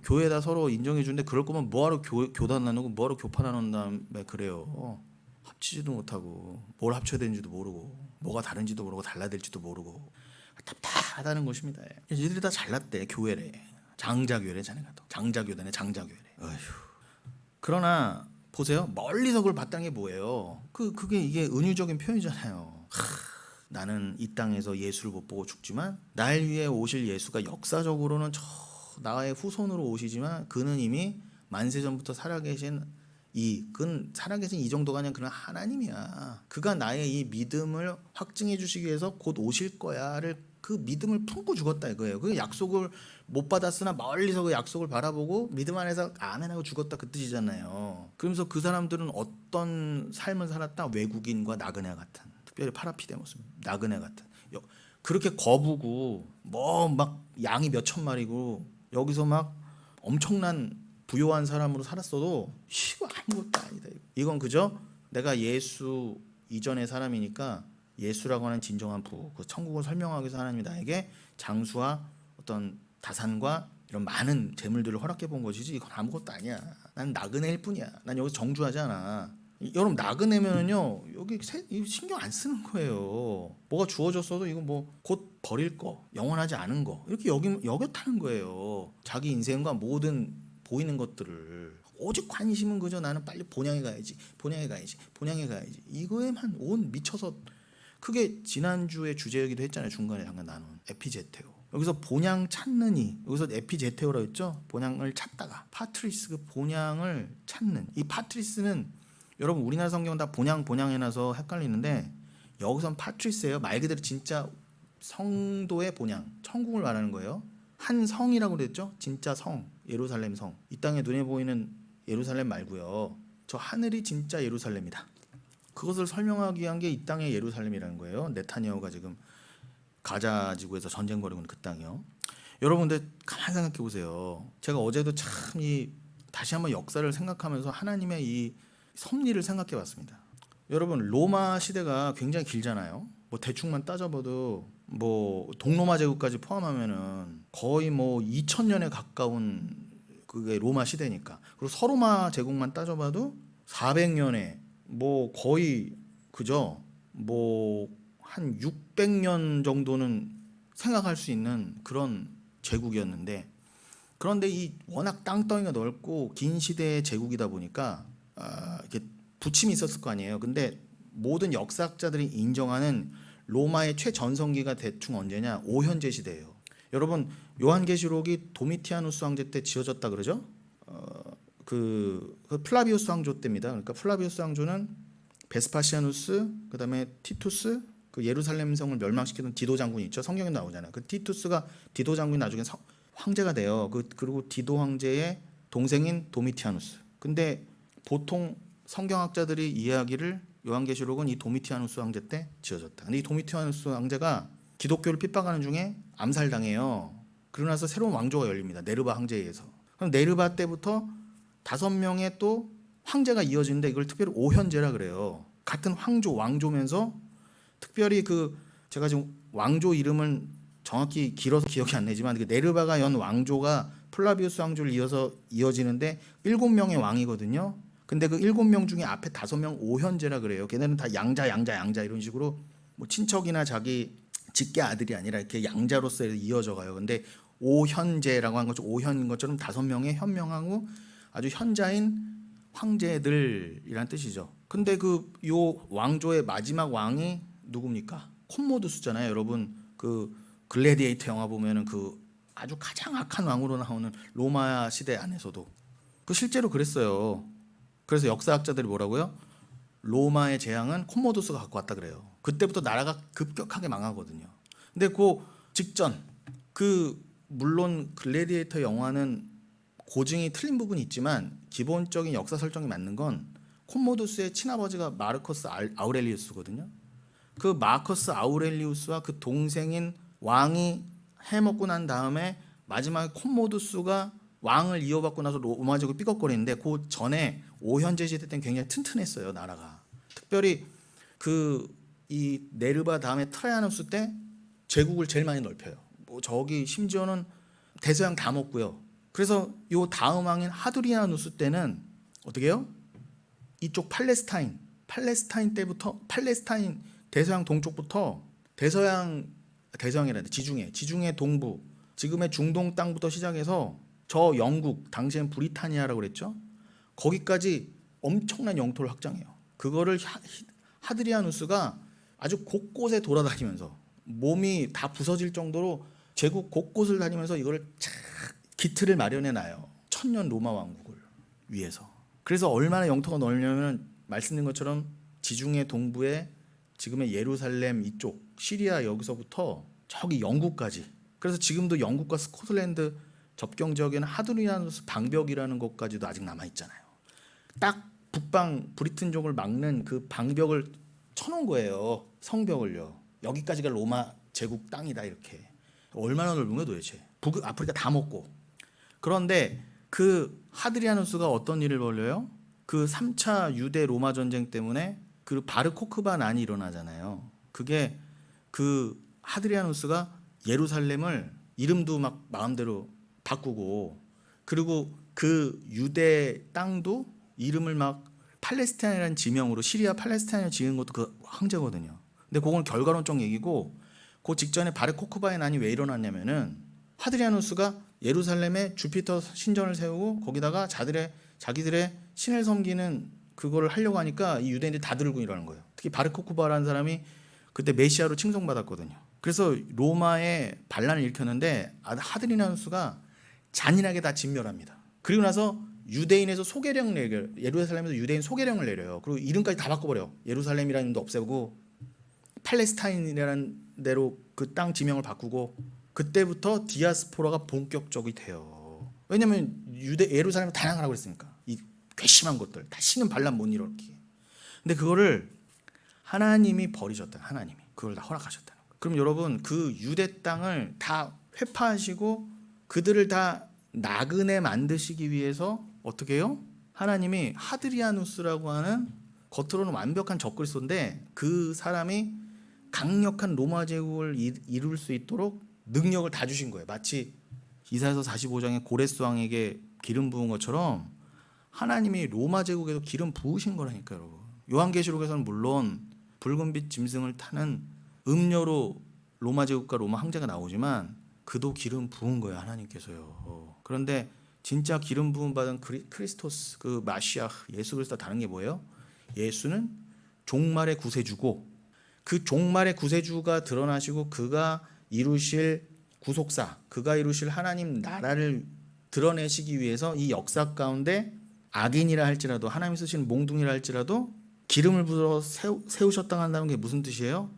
교회다 서로 인정해 주는데 그럴 거면 뭐하러 교단 나누고 뭐하러 교파 나눈 다음에 그래요. 합치지도 못하고 뭘 합쳐야 되는지도 모르고 뭐가 다른지도 모르고 달라질지도 모르고 답답하다는 것입니다. 얘들이 다 잘났대. 교회래. 장자교회래. 자네가 또 장자교단에 장자교회래. 어휴. 그러나 보세요. 멀리서 그걸 봤다는 게 뭐예요? 그게 이게 은유적인 표현이잖아요. 나는 이 땅에서 예수를 못 보고 죽지만 날 위해 오실 예수가 역사적으로는 저 나의 후손으로 오시지만 그는 이미 만세전부터 살아계신 그는 살아계신 이 정도가 아니라 그는 하나님이야. 그가 나의 이 믿음을 확증해 주시기 위해서 곧 오실 거야를 그 믿음을 품고 죽었다 이거예요. 그 약속을 못 받았으나 멀리서 그 약속을 바라보고 믿음 안에서 아멘하고 죽었다 그 뜻이잖아요. 그러면서 그 사람들은 어떤 삶을 살았다? 외국인과 나그네 같은, 특별히 파라피데모스 나그네 같은. 그렇게 거부고 뭐 막 양이 몇 천 마리고 여기서 막 엄청난 부요한 사람으로 살았어도 이거 아무것도 아니다. 이건 그저 내가 예수 이전의 사람이니까 예수라고 하는 진정한 그 천국을 설명하기 위해서 하나님이 나에게 장수와 어떤 다산과 이런 많은 재물들을 허락해 본 것이지 이건 아무것도 아니야. 난 나그네일 뿐이야. 난 여기서 정주하지 않아. 여러분 나그네면요 여기 신경 안 쓰는 거예요. 뭐가 주어졌어도 이거 뭐 곧 버릴 거, 영원하지 않은 거 이렇게 여겼다는 거예요. 자기 인생과 모든 보이는 것들을 오직 관심은 그저 나는 빨리 본향에 가야지, 본향에 가야지, 본향에 가야지 이거에만 온 미쳐서. 그게 지난주에 주제이기도 했잖아요. 중간에 잠깐 나눈 에피제테오. 여기서 본향 찾느니 여기서 에피제테오라고 했죠. 본향을 찾다가 파트리스 그 본향을 찾는 이 파트리스는 여러분 우리나라 성경은 다 본향 해놔서 헷갈리는데 여기선 파트리스예요. 말 그대로 진짜 성도의 본향 천국을 말하는 거예요. 한 성이라고 그랬죠. 진짜 성 예루살렘 성. 이 땅에 눈에 보이는 예루살렘 말고요. 저 하늘이 진짜 예루살렘이다. 그것을 설명하기 위한 게 이 땅의 예루살렘이라는 거예요. 네타냐후가 지금 가자 지구에서 전쟁 벌이고 있는 그 땅이요. 여러분들 가만히 생각해 보세요. 제가 어제도 참 다시 한번 역사를 생각하면서 하나님의 이 섭리를 생각해 봤습니다. 여러분 로마 시대가 굉장히 길잖아요. 뭐 대충만 따져봐도 뭐 동로마 제국까지 포함하면은 거의 뭐 2000년에 가까운 그게 로마 시대니까. 그리고 서로마 제국만 따져봐도 400년에 뭐 거의 그죠? 뭐 한 600년 정도는 생각할 수 있는 그런 제국이었는데 그런데 이 워낙 땅덩이가 넓고 긴 시대의 제국이다 보니까 이렇게 부침이 있었을 거 아니에요. 근데 모든 역사학자들이 인정하는 로마의 최전성기가 대충 언제냐? 오현제 시대예요. 여러분 요한계시록이 도미티아누스 황제 때 지어졌다 그러죠? 그 플라비우스 황조 때입니다. 그러니까 플라비우스 황조는 베스파시아누스, 그다음에 티투스, 그 예루살렘 성을 멸망시키던 디도 장군이 있죠. 성경에 나오잖아요. 그 티투스가 디도 장군이 나중에 황제가 돼요. 그리고 디도 황제의 동생인 도미티아누스. 근데 보통 성경학자들이 이야기를 요한계시록은 이 도미티아누스 황제 때 지어졌다. 근데 이 도미티아누스 황제가 기독교를 핍박하는 중에 암살당해요. 그러고 나서 새로운 왕조가 열립니다. 네르바 황제에 의해서. 그럼 네르바 때부터 5명의 또 황제가 이어지는데 이걸 특별히 오현제라 그래요. 같은 왕조면서 특별히 제가 지금 왕조 이름은 정확히 길어서 기억이 안 나지만 네르바가 연 왕조가 플라비우스 왕조를 이어서 이어지는데 7명의 왕이거든요. 근데 그 7명 중에 앞에 5명 오현제라 그래요. 걔네는 다 양자 이런 식으로 뭐 친척이나 자기 직계 아들이 아니라 이렇게 양자로서 이어져 가요. 근데 오현제라고 한 것처럼 오현인 것처럼 5명의 현명하고 아주 현자인 황제들이란 뜻이죠. 근데 요 왕조의 마지막 왕이 누굽니까? 콤모두스잖아요. 여러분 그 글래디에이터 영화 보면은 그 아주 가장 악한 왕으로 나오는 로마 시대 안에서도 그 실제로 그랬어요. 그래서 역사학자들이 뭐라고요? 로마의 재앙은 콤모두스가 갖고 왔다 그래요. 그때부터 나라가 급격하게 망하거든요. 근데 그 직전 물론 글래디에이터 영화는 고증이 틀린 부분이 있지만 기본적인 역사 설정이 맞는 건 콤모두스의 친아버지가 마르커스 아우렐리우스거든요. 그 마커스 아우렐리우스와 그 동생인 왕이 해먹고 난 다음에 마지막에 콤모두스가 왕을 이어받고 나서 로마 제국이 삐걱거리는데 그 전에 오현제 시대 때는 굉장히 튼튼했어요, 나라가. 특별히 이 네르바 다음에 트라이아누스 때 제국을 제일 많이 넓혀요. 뭐 저기 심지어는 대서양 다 먹고요. 그래서 요 다음 왕인 하드리아누스 때는 어떻게 해요? 이쪽 팔레스타인 때부터 팔레스타인 대서양 동쪽부터 대서양이란다. 지중해 동부 지금의 중동 땅부터 시작해서 저 영국 당시엔 브리타니아라고 그랬죠. 거기까지 엄청난 영토를 확장해요. 그거를 하드리아누스가 아주 곳곳에 돌아다니면서 몸이 다 부서질 정도로 제국 곳곳을 다니면서 이거를 착 기틀을 마련해 놔요. 천년 로마 왕국을 위해서. 그래서 얼마나 영토가 넓냐면 말씀드린 것처럼 지중해 동부에 지금의 예루살렘 이쪽 시리아 여기서부터 저기 영국까지. 그래서 지금도 영국과 스코틀랜드 접경 지역에는 하드리아누스 방벽이라는 것까지도 아직 남아 있잖아요. 딱 북방 브리튼족을 막는 그 방벽을 쳐놓은 거예요. 성벽을요. 여기까지가 로마 제국 땅이다 이렇게. 얼마나 넓은 거예요 도대체. 아프리카 다 먹고. 그런데 그 하드리아누스가 어떤 일을 벌려요? 그 3차 유대 로마 전쟁 때문에 그 바르코크바 난이 일어나잖아요. 그게 그 하드리아누스가 예루살렘을 이름도 막 마음대로 바꾸고 그리고 그 유대 땅도 이름을 막 팔레스타인이라는 지명으로 시리아 팔레스타인을 지은 것도 그 황제거든요. 근데 그건 결과론적 얘기고 그 직전에 바르코크바의 난이 왜 일어났냐면은 하드리아누스가 예루살렘에 주피터 신전을 세우고 거기다가 자기들의 신을 섬기는 그거를 하려고 하니까 이 유대인들이 다 들고 이러는 거예요. 특히 바르코크바라는 사람이 그때 메시아로 칭송받았거든요. 그래서 로마에 반란을 일으켰는데 하드리아누스가 잔인하게 다 진멸합니다. 그리고 나서 유대인에서 소개령 내려요. 예루살렘에서 유대인 소개령을 내려요. 그리고 이름까지 다 바꿔버려요. 예루살렘이라는 이름도 없애고 팔레스타인이라는 데로 그 땅 지명을 바꾸고 그때부터 디아스포라가 본격적이 돼요. 왜냐하면 예루살렘을 단항하라고 그랬으니까 이 괘씸한 것들 다시는 반란 못 일으키게. 근데 그거를 하나님이 버리셨다. 하나님이 그걸 다 허락하셨다는 거예요. 그럼 여러분 그 유대 땅을 다 회파하시고 그들을 다 나그네 만드시기 위해서 어떻게 해요? 하나님이 하드리아누스라고 하는 겉으로는 완벽한 적그리스도인데 그 사람이 강력한 로마 제국을 이룰 수 있도록 능력을 다 주신 거예요. 마치 이사야서 45장에 고레스 왕에게 기름 부은 것처럼 하나님이 로마 제국에서 기름 부으신 거라니까요, 여러분. 요한계시록에서는 물론 붉은빛 짐승을 타는 음녀로 로마 제국과 로마 황제가 나오지만 그도 기름 부은 거예요, 하나님께서요. 그런데 진짜 기름 부음 받은 크리스토스, 그 마시아 예수 그리스도 다른 게 뭐예요? 예수는 종말의 구세주고 그 종말의 구세주가 드러나시고 그가 이루실 구속사, 그가 이루실 하나님 나라를 드러내시기 위해서 이 역사 가운데 악인이라 할지라도 하나님 쓰시는 몽둥이라 할지라도 기름을 부어 세우셨다 한다는 게 무슨 뜻이에요?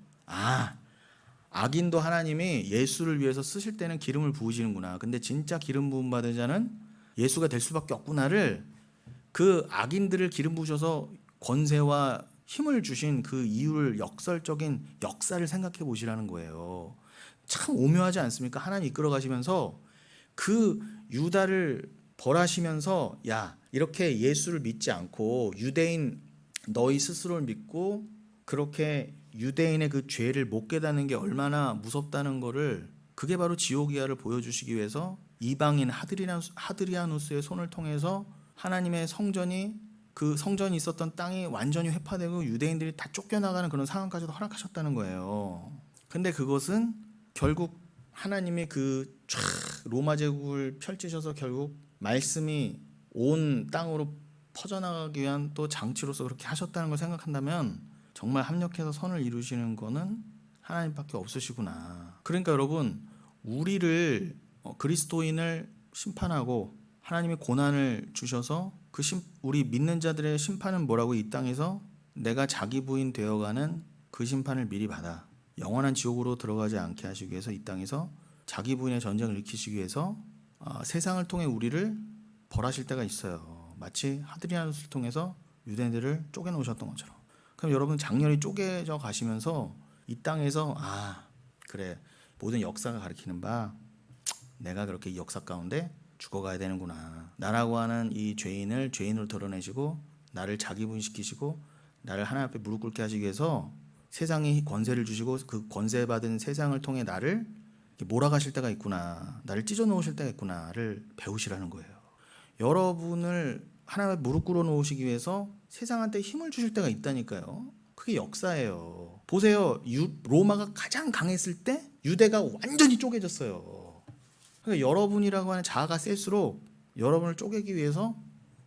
악인도 하나님이 예수를 위해서 쓰실 때는 기름을 부으시는구나. 근데 진짜 기름 부음 받은 자는 예수가 될 수밖에 없구나를 그 악인들을 기름 부으셔서 권세와 힘을 주신 그 이유를 역설적인 역사를 생각해 보시라는 거예요. 참 오묘하지 않습니까? 하나님 이끌어 가시면서 그 유다를 벌하시면서 야 이렇게 예수를 믿지 않고 유대인 너희 스스로를 믿고 그렇게 유대인의 그 죄를 못 깨닫는 게 얼마나 무섭다는 거를 그게 바로 지옥이야를 보여주시기 위해서 이방인 하드리아누스의 손을 통해서 하나님의 성전이 그 성전이 있었던 땅이 완전히 회파되고 유대인들이 다 쫓겨나가는 그런 상황까지도 허락하셨다는 거예요. 근데 그것은 결국 하나님이 그 로마 제국을 펼치셔서 결국 말씀이 온 땅으로 퍼져나가기 위한 또 장치로서 그렇게 하셨다는 걸 생각한다면 정말 합력해서 선을 이루시는 거는 하나님밖에 없으시구나. 그러니까 여러분 우리를 그리스도인을 심판하고 하나님이 고난을 주셔서 우리 믿는 자들의 심판은 뭐라고 이 땅에서 내가 자기 부인 되어가는 그 심판을 미리 받아 영원한 지옥으로 들어가지 않게 하시기 위해서 이 땅에서 자기 부인의 전쟁을 일으키시기 위해서 세상을 통해 우리를 벌하실 때가 있어요. 마치 하드리아누스를 통해서 유대인들을 쪼개놓으셨던 것처럼. 그럼 여러분 장렬히 쪼개져 가시면서 이 땅에서 그래, 모든 역사가 가리키는 바 내가 그렇게 이 역사 가운데 죽어가야 되는구나. 나라고 하는 이 죄인을 죄인으로 드러내시고 나를 자기 부인시키시고 나를 하나님 앞에 무릎 꿇게 하시기 위해서 세상에 권세를 주시고 그 권세 받은 세상을 통해 나를 몰아가실 때가 있구나, 나를 찢어 놓으실 때가 있구나를 배우시라는 거예요. 여러분을 하나님 앞에 무릎 꿇어 놓으시기 위해서 세상한테 힘을 주실 때가 있다니까요. 그게 역사예요. 보세요. 로마가 가장 강했을 때 유대가 완전히 쪼개졌어요. 그러니까 여러분이라고 하는 자아가 셀수록 여러분을 쪼개기 위해서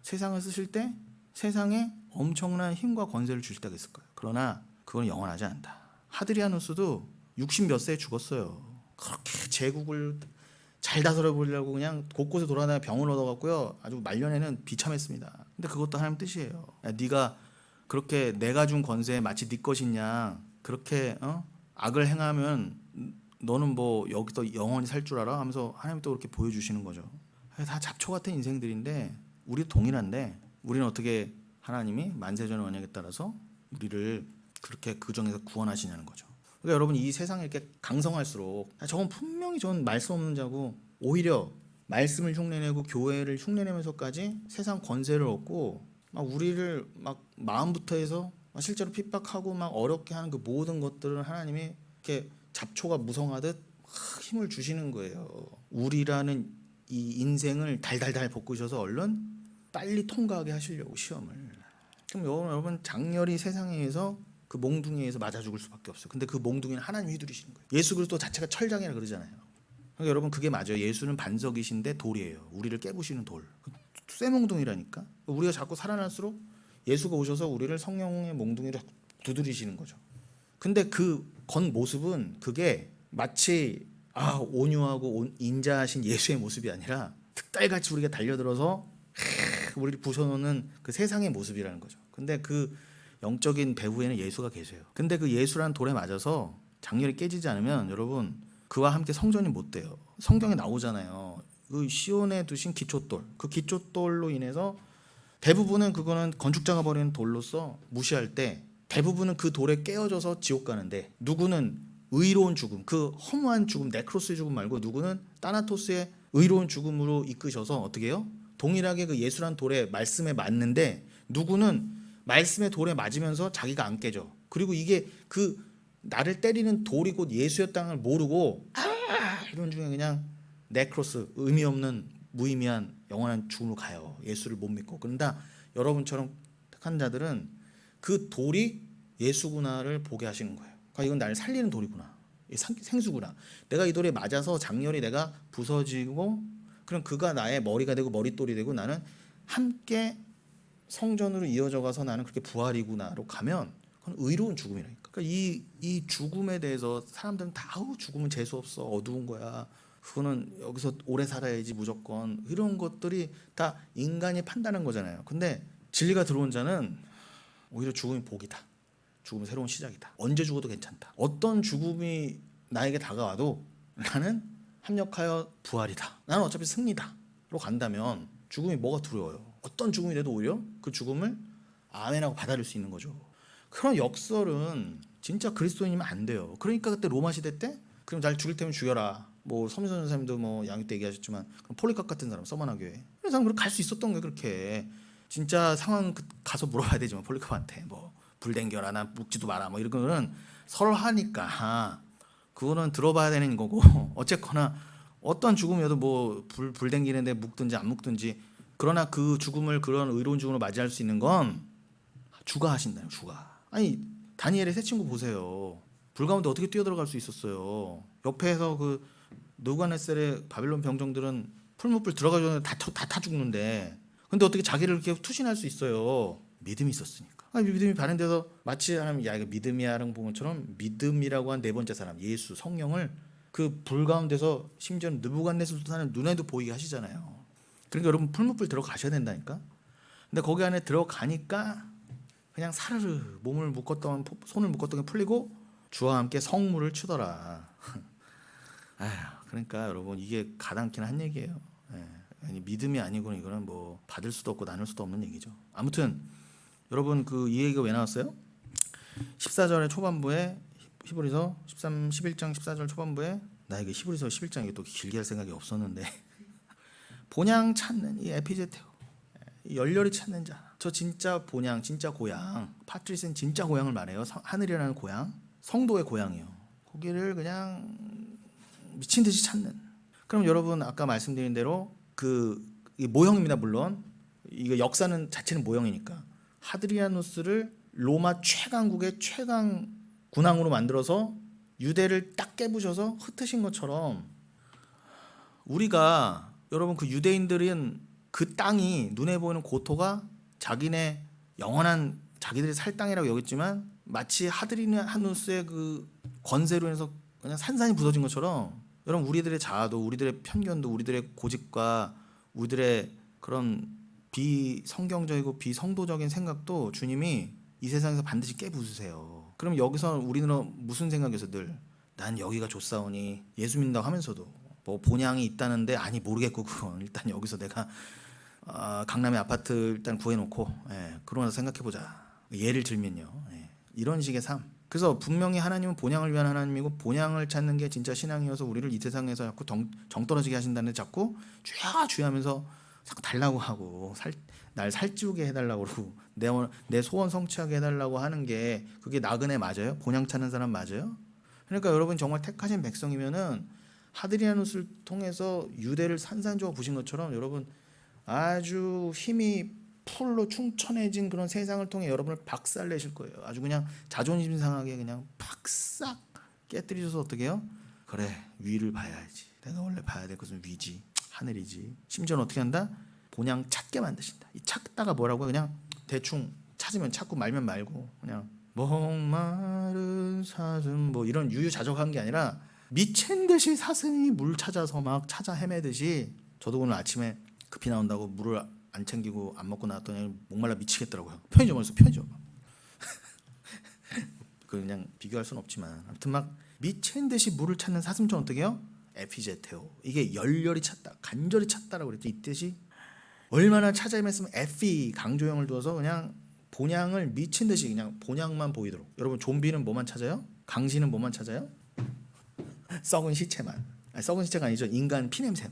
세상을 쓰실 때 세상에 엄청난 힘과 권세를 주실 때가 있을 거예요. 그러나 그건 영원하지 않다. 하드리아누스도 60 몇 세에 죽었어요. 그렇게 제국을 잘 다스려 보려고 그냥 곳곳에 돌아다니며 병을 얻어갖고요, 아주 말년에는 비참했습니다. 근데 그것도 하나님 뜻이에요. 야, 네가 그렇게 내가 준 권세에 마치 네 것이냐 그렇게 악을 행하면 너는 뭐 여기서 영원히 살 줄 알아? 하면서 하나님이 또 그렇게 보여주시는 거죠. 다 잡초 같은 인생들인데 우리 동일한데 우리는 어떻게 하나님이 만세전의 언약에 따라서 우리를 그렇게 그 정에서 구원하시냐는 거죠. 그러니까 여러분 이 세상이 이렇게 강성할수록 저건 분명히 전 말씀 없는 자고 오히려 말씀을 흉내내고 교회를 흉내내면서까지 세상 권세를 얻고 막 우리를 막 마음부터 해서 실제로 핍박하고 막 어렵게 하는 그 모든 것들을 하나님이 이렇게 잡초가 무성하듯 힘을 주시는 거예요. 우리라는 이 인생을 달달달 볶으셔서 얼른 빨리 통과하게 하시려고 시험을. 그럼 여러분 장렬히 세상에 의해서 그 몽둥이에서 맞아 죽을 수밖에 없어요. 근데 그 몽둥이는 하나님이 휘두르시는 거예요. 예수 그리스도 자체가 철장이라 그러잖아요. 그러니까 여러분 그게 맞아요. 예수는 반석이신데 돌이에요. 우리를 깨부시는 돌. 쇠몽둥이라니까. 우리가 자꾸 살아날수록 예수가 오셔서 우리를 성령의 몽둥이로 두드리시는 거죠. 근데 그 겉 모습은 그게 마치 온유하고 인자하신 예수의 모습이 아니라 특달같이 우리가 달려들어서 우리를 부숴놓는 그 세상의 모습이라는 거죠. 근데 그 영적인 배후에는 예수가 계세요. 근데 그 예수라는 돌에 맞아서 장렬히 깨지지 않으면 여러분 그와 함께 성전이 못 돼요. 성경에 나오잖아요. 그 시온에 두신 기초돌, 그 기초돌로 인해서 대부분은 그거는 건축자가 버리는 돌로서 무시할 때 대부분은 그 돌에 깨어져서 지옥 가는데 누구는 의로운 죽음, 그 허무한 죽음, 네크로스의 죽음 말고 누구는 따나토스의 의로운 죽음으로 이끄셔서 어떻게 해요? 동일하게 그 예수란 돌에 말씀에 맞는데 누구는 말씀의 돌에 맞으면서 자기가 안 깨져. 그리고 이게 그 나를 때리는 돌이 곧 예수였다는 걸 모르고 이런 중에 그냥 네크로스, 의미 없는 무의미한 영원한 죽음으로 가요. 예수를 못 믿고. 그런데 여러분처럼 택한 자들은 그 돌이 예수구나를 보게 하시는 거예요. 그러니까 이건 나를 살리는 돌이구나. 생수구나. 내가 이 돌에 맞아서 장렬히 내가 부서지고 그럼 그가 나의 머리가 되고 머릿돌이 되고 나는 함께 성전으로 이어져 가서 나는 그렇게 부활이구나로 가면 그건 의로운 죽음이라니까. 그러니까 이 죽음에 대해서 사람들은 다 죽음은 재수 없어, 어두운 거야. 그거는 여기서 오래 살아야지 무조건, 이런 것들이 다 인간이 판단한 거잖아요. 근데 진리가 들어온 자는 오히려 죽음이 복이다. 죽음은 새로운 시작이다. 언제 죽어도 괜찮다. 어떤 죽음이 나에게 다가와도 나는 합력하여 부활이다. 나는 어차피 승리다로 간다면 죽음이 뭐가 두려워요. 어떤 죽음이 돼도 오히려 그 죽음을 아멘하고 받아들일 수 있는 거죠. 그런 역설은 진짜 그리스도인이면 안 돼요. 그러니까 그때 로마 시대 때 그럼 날 죽일 테면 죽여라. 뭐 서민선 전사님도 뭐 양육 때 얘기하셨지만 폴리캅 같은 사람, 서머나 교회 그런 사람 갈 수 있었던 거예요. 그렇게 진짜 상황 가서 물어봐야 되지만 폴리캅한테 뭐 불댕겨라, 나 묵지도 마라, 뭐 이런 거는 설하니까 그거는 들어봐야 되는 거고 어쨌거나 어떤 죽음이어도 뭐 불댕기는데 묵든지 안 묵든지, 그러나 그 죽음을 그런 의로운 죽음으로 맞이할 수 있는 건 주가 하신다요. 주가. 아니 다니엘의 세 친구 보세요. 불 가운데 어떻게 뛰어들어갈 수 있었어요. 옆에서 그 느부갓네살의 바빌론 병정들은 풀무불 들어가기 전에 다 타 죽는데 근데 어떻게 자기를 이렇게 투신할 수 있어요. 믿음이 있었으니까. 믿음이 발현돼서 마치 하나님 이거 믿음이야라는 부분처럼 믿음이라고 한 네 번째 사람 예수, 성령을 그 불 가운데서 심지어 느부갓네살 사는 눈에도 보이게 하시잖아요. 그러니까 여러분 풀무불 들어가셔야 된다니까. 근데 거기 안에 들어가니까 그냥 사르르 손을 묶었던 게 풀리고 주와 함께 성물을 추더라. 아휴, 그러니까 여러분 이게 가당키는 한 얘기예요. 예. 아니, 믿음이 아니고는 이거는 뭐 받을 수도 없고 나눌 수도 없는 얘기죠. 아무튼 여러분 그 이 얘기가 왜 나왔어요? 14절의 초반부에 히브리서 11장 14절 초반부에 나 이게 히브리서 11장 이게 또 길게 할 생각이 없었는데 본향 찾는 이 에피제테오, 열렬히 찾는 자. 저 진짜 본향, 진짜 고향. 파트리스는 진짜 고향을 말해요. 하늘이라는 고향, 성도의 고향이에요. 거기를 그냥 미친 듯이 찾는. 그럼 여러분 아까 말씀드린 대로 이 모형입니다. 물론 이거 역사는 자체는 모형이니까 하드리아누스를 로마 최강국의 최강 군왕으로 만들어서 유대를 딱 깨부셔서 흩으신 것처럼 우리가 여러분 그 유대인들은 그 땅이 눈에 보이는 고토가 자기네 영원한 자기들이 살 땅이라고 여겼지만 마치 하드리아누스의 그 권세로 인해서 그냥 산산이 부서진 것처럼 여러분 우리들의 자아도 우리들의 편견도 우리들의 고집과 우리들의 그런 비성경적이고 비성도적인 생각도 주님이 이 세상에서 반드시 깨부수세요. 그럼 여기서 우리는 무슨 생각에서 늘 난 여기가 좋사오니 예수 믿는다고 하면서도 뭐 본향이 있다는데 아니 모르겠고 그건 일단 여기서 내가 강남에 아파트 일단 구해놓고 그러면서 생각해보자. 예를 들면요. 이런 식의 삶. 그래서 분명히 하나님은 본향을 위한 하나님이고 본향을 찾는 게 진짜 신앙이어서 우리를 이 세상에서 자꾸 정 떨어지게 하신다는데 자꾸 주야 주야 하면서 자꾸 달라고 하고 날 살찌우게 해달라고 그러고 내 소원 성취하게 해달라고 하는 게 그게 나그네 맞아요? 본향 찾는 사람 맞아요? 그러니까 여러분 정말 택하신 백성이면은 하드리아누스를 통해서 유대를 산산조각 부신 것처럼 여러분 아주 힘이 풀로 충천해진 그런 세상을 통해 여러분을 박살내실 거예요. 아주 그냥 자존심 상하게 그냥 팍싹 깨뜨리셔서 어떻게 해요? 그래 위를 봐야지. 내가 원래 봐야 될 것은 위지 하늘이지. 심지어는 어떻게 한다? 본향 찾게 만드신다. 이 찾다가 뭐라고 그냥 대충 찾으면 찾고 말면 말고 그냥 목마른 사슴 뭐 이런 유유자적한 게 아니라 미친 듯이 사슴이 물 찾아서 막 찾아 헤매듯이 저도 오늘 아침에 급히 나온다고 물을 안 챙기고 안 먹고 나왔더니 목말라 미치겠더라고요. 편의점에서 편의점. 그냥 비교할 수는 없지만 아무튼 막 미친 듯이 물을 찾는 사슴처럼 어떻게 해요? 에피제테오. 이게 열렬히 찾다, 간절히 찾다라고 그랬죠. 이 뜻이 얼마나 찾아 헤맸으면 에피 강조형을 두어서 그냥 본향을 미친 듯이 그냥 본향만 보이도록. 여러분 좀비는 뭐만 찾아요? 강시는 뭐만 찾아요? 썩은 시체만. 아니, 썩은 시체가 아니죠. 인간 피냄새.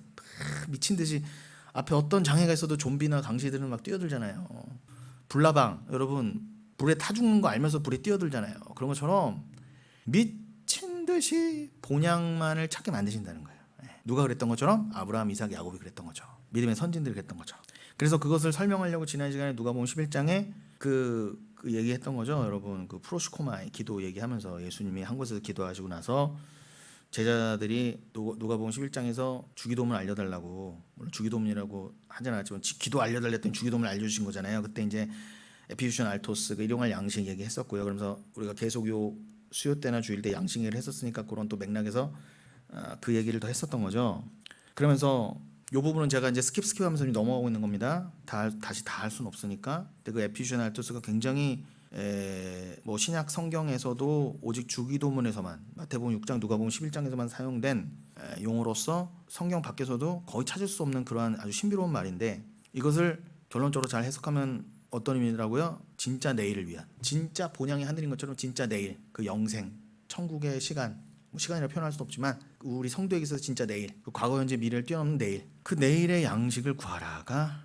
미친 듯이 앞에 어떤 장애가 있어도 좀비나 강시들은 막 뛰어들잖아요. 불나방 여러분 불에 타 죽는 거 알면서 불에 뛰어들잖아요. 그런 것처럼 미친 듯이 본향만을 찾게 만드신다는 거예요. 누가 그랬던 것처럼 아브라함, 이삭, 야곱이 그랬던 거죠. 믿음의 선진들이 그랬던 거죠. 그래서 그것을 설명하려고 지난 시간에 누가복음 11장에 그 얘기했던 거죠. 여러분 그 프로시코마의 기도 얘기하면서 예수님이 한 곳에서 기도하시고 나서 제자들이 누가복음 11장에서 주기도문을 알려달라고, 물론 주기도문이라고 하진 않았지만 기도 알려달랬더니 주기도문을 알려주신 거잖아요. 그때 이제 에피주션 알토스 그 일용할 양식 얘기했었고요. 그러면서 우리가 계속 요 수요 때나 주일 때 양식 얘기를 했었으니까 그런 또 맥락에서 그 얘기를 더 했었던 거죠. 그러면서 요 부분은 제가 이제 스킵하면서 넘어가고 있는 겁니다. 다시 다 할 수는 없으니까. 근데 그 에피주션 알토스가 굉장히 뭐 신약 성경에서도 오직 주기도문에서만 마태복음 6장 누가복음 11장에서만 사용된 용어로서 성경 밖에서도 거의 찾을 수 없는 그러한 아주 신비로운 말인데 이것을 결론적으로 잘 해석하면 어떤 의미라고요? 진짜 내일을 위한, 진짜 본향이 하늘인 것처럼 진짜 내일, 그 영생, 천국의 시간, 시간이라 표현할 수는 없지만 우리 성도에게 있어서 진짜 내일, 그 과거, 현재, 미래를 뛰어넘는 내일, 그 내일의 양식을 구하라가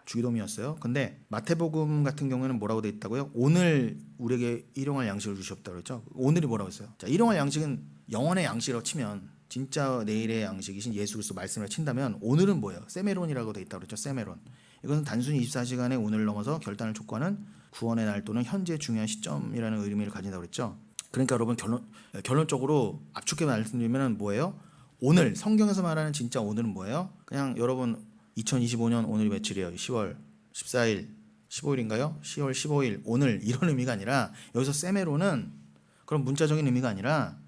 주기도문이었어요. 근데 마태복음 같은 경우에는 뭐라고 돼 있다고요? 오늘 우리에게 일용할 양식을 주셨다고 그랬죠. 오늘이 뭐라고 했어요? 자, 일용할 양식은 영원의 양식이라고 치면 진짜 내일의 양식이신 예수 그리스도 말씀을 친다면 오늘은 뭐예요? 세메론이라고 돼 있다고 그랬죠. 세메론. 이것은 단순히 24시간의 오늘을 넘어서 결단을 촉구하는 구원의 날 또는 현재의 중요한 시점이라는 의미를 가진다고 그랬죠. 그러니까 여러분 결론적으로 압축해 말씀드리면 뭐예요? 오늘 성경에서 말하는 진짜 오늘은 뭐예요? 그냥 여러분 2025년 오늘이 며칠이에요? 10월 14일, 15일인가요? 10월 15일 오늘 이런 의미가 아니라 여기서 세메로는 그런 문자적인 의미가 아니라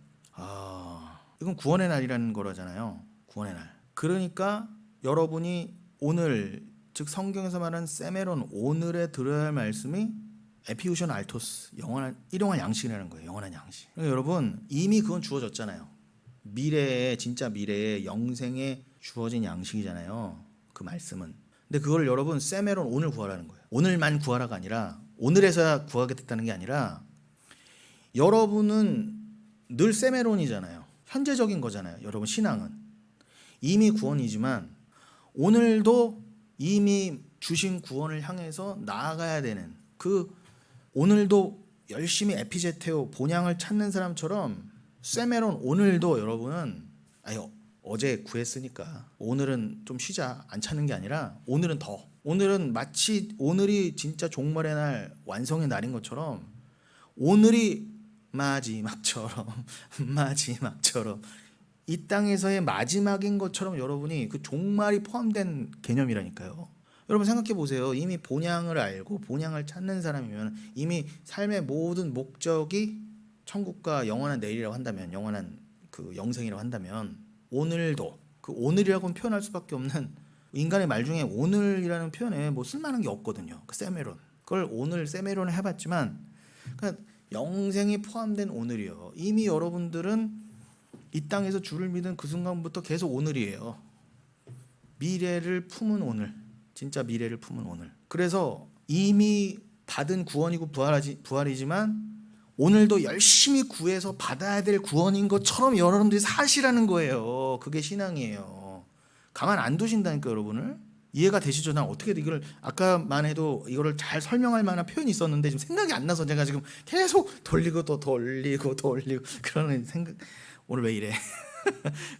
이건 구원의 날이라는 거라잖아요. 구원의 날. 그러니까 여러분이 오늘 즉 성경에서 말하는 세메론, 오늘에 들어야 할 말씀이 에피우션 알토스, 영원한 일용할 양식이라는 거예요. 영원한 양식. 그러니까 여러분 이미 그건 주어졌잖아요. 미래에, 진짜 미래에 영생에 주어진 양식이잖아요. 그 말씀은. 근데 그걸 여러분 세메론 오늘 구하라는 거예요. 오늘만 구하라가 아니라, 오늘에서야 구하겠다는 게 아니라, 여러분은 늘 세메론이잖아요. 현재적인 거잖아요. 여러분 신앙은 이미 구원이지만 오늘도 이미 주신 구원을 향해서 나아가야 되는, 그 오늘도 열심히 에피제테오 본향을 찾는 사람처럼 세메론 오늘도 여러분은 어제 구했으니까 오늘은 좀 쉬자, 안 찾는 게 아니라 오늘은 마치 오늘이 진짜 종말의 날, 완성의 날인 것처럼 오늘이 마지막처럼 이 땅에서의 마지막인 것처럼 여러분이 그 종말이 포함된 개념이라니까요. 여러분 생각해 보세요. 이미 본향을 알고 본향을 찾는 사람이면, 이미 삶의 모든 목적이 천국과 영원한 내일이라고 한다면, 영원한 그 영생이라고 한다면, 오늘도, 그 오늘이라고는 표현할 수밖에 없는, 인간의 말 중에 오늘이라는 표현에 뭐 쓸만한 게 없거든요. 그 세메론, 그걸 오늘 세메론을 해봤지만, 그러니까 영생이 포함된 오늘이요. 이미 여러분들은 이 땅에서 주를 믿은 그 순간부터 계속 오늘이에요. 미래를 품은 오늘, 진짜 미래를 품은 오늘. 그래서 이미 받은 구원이고 부활이지만 오늘도 열심히 구해서 받아야 될 구원인 것처럼 여러분들이 사시라는 거예요. 그게 신앙이에요. 가만 안 두신다니까 여러분을. 이해가 되시죠? 난 어떻게 이걸, 아까만 해도 이거를 잘 설명할 만한 표현이 있었는데 지금 생각이 안 나서 제가 지금 계속 돌리고 또 돌리고 그러는 생각. 오늘 왜 이래?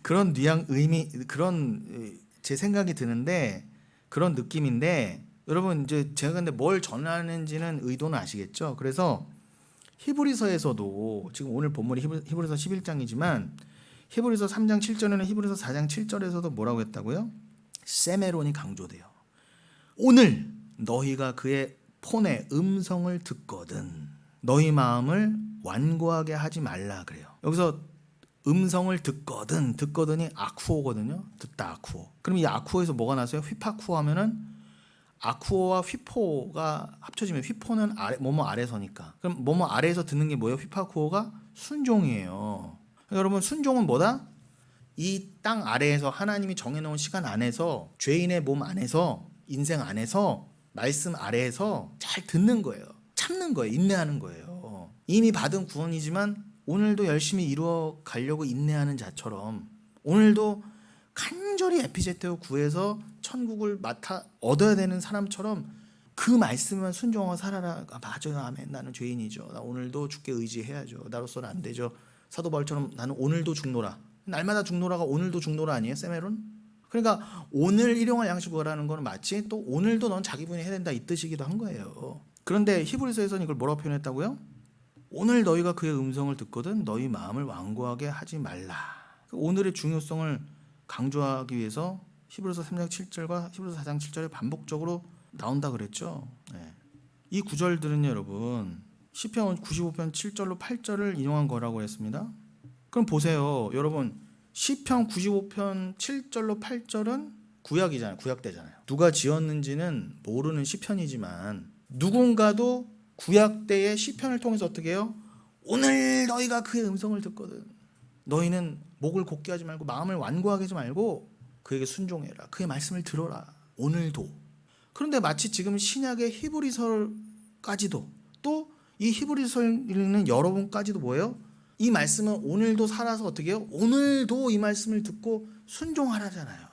그런 의미, 그런 제 생각이 드는데, 그런 느낌인데, 여러분 이제 제가 근데 뭘 전하는지는 의도는 아시겠죠? 그래서 히브리서에서도, 지금 오늘 본문이 히브리서 11장이지만 히브리서 3장 7절에는 히브리서 4장 7절에서도 뭐라고 했다고요? 세메론이 강조돼요. 오늘 너희가 그의 폰의 음성을 듣거든 너희 마음을 완고하게 하지 말라 그래요. 여기서 음성을 듣거든이 아쿠오거든요. 듣다, 아쿠오. 그럼 이 아쿠오에서 뭐가 나서요? 휘파쿠오 하면은 아쿠오와 휘포가 합쳐지면, 휘포는 아래, 뭐뭐 아래서니까. 그럼 뭐뭐 아래에서 듣는 게 뭐예요? 휘파쿠오가 순종이에요. 그러니까 여러분 순종은 뭐다? 이 땅 아래에서 하나님이 정해놓은 시간 안에서, 죄인의 몸 안에서, 인생 안에서, 말씀 아래에서 잘 듣는 거예요. 참는 거예요. 인내하는 거예요. 이미 받은 구원이지만 오늘도 열심히 이루어 가려고 인내하는 자처럼, 오늘도 간절히 에피제테오 구해서 천국을 얻어야 되는 사람처럼 그 말씀만 순종하고 살아라. 맞아요, 아멘. 나는 죄인이죠. 나 오늘도 주께 의지해야죠. 나로서는 안 되죠. 사도 바울처럼 나는 오늘도 죽노라. 날마다 죽노라가 오늘도 죽노라 아니에요, 세메론? 그러니까 오늘 일용할 양식 구하라는 거는 마치 또 오늘도 넌 자기 분이 해야 된다, 이 뜻이기도 한 거예요. 그런데 히브리서에서는 이걸 뭐라고 표현했다고요? 오늘 너희가 그의 음성을 듣거든 너희 마음을 완고하게 하지 말라. 오늘의 중요성을 강조하기 위해서 히브리서 3장 7절과 히브리서 4장 7절에 반복적으로 나온다 그랬죠. 네. 이 구절들은요, 여러분 시편 95편 7절로 8절을 인용한 거라고 했습니다. 그럼 보세요, 여러분 시편 95편 7절로 8절은 구약이잖아요. 구약대잖아요. 누가 지었는지는 모르는 시편이지만 누군가도 구약 때의 시편을 통해서 어떻게 해요? 오늘 너희가 그의 음성을 듣거든 너희는 목을 곧게 하지 말고 마음을 완고하게 하지 말고 그에게 순종해라. 그의 말씀을 들어라. 오늘도. 그런데 마치 지금 신약의 히브리서까지도, 또 이 히브리서를 읽는 여러분까지도 뭐예요? 이 말씀은 오늘도 살아서 어떻게 해요? 오늘도 이 말씀을 듣고 순종하라잖아요.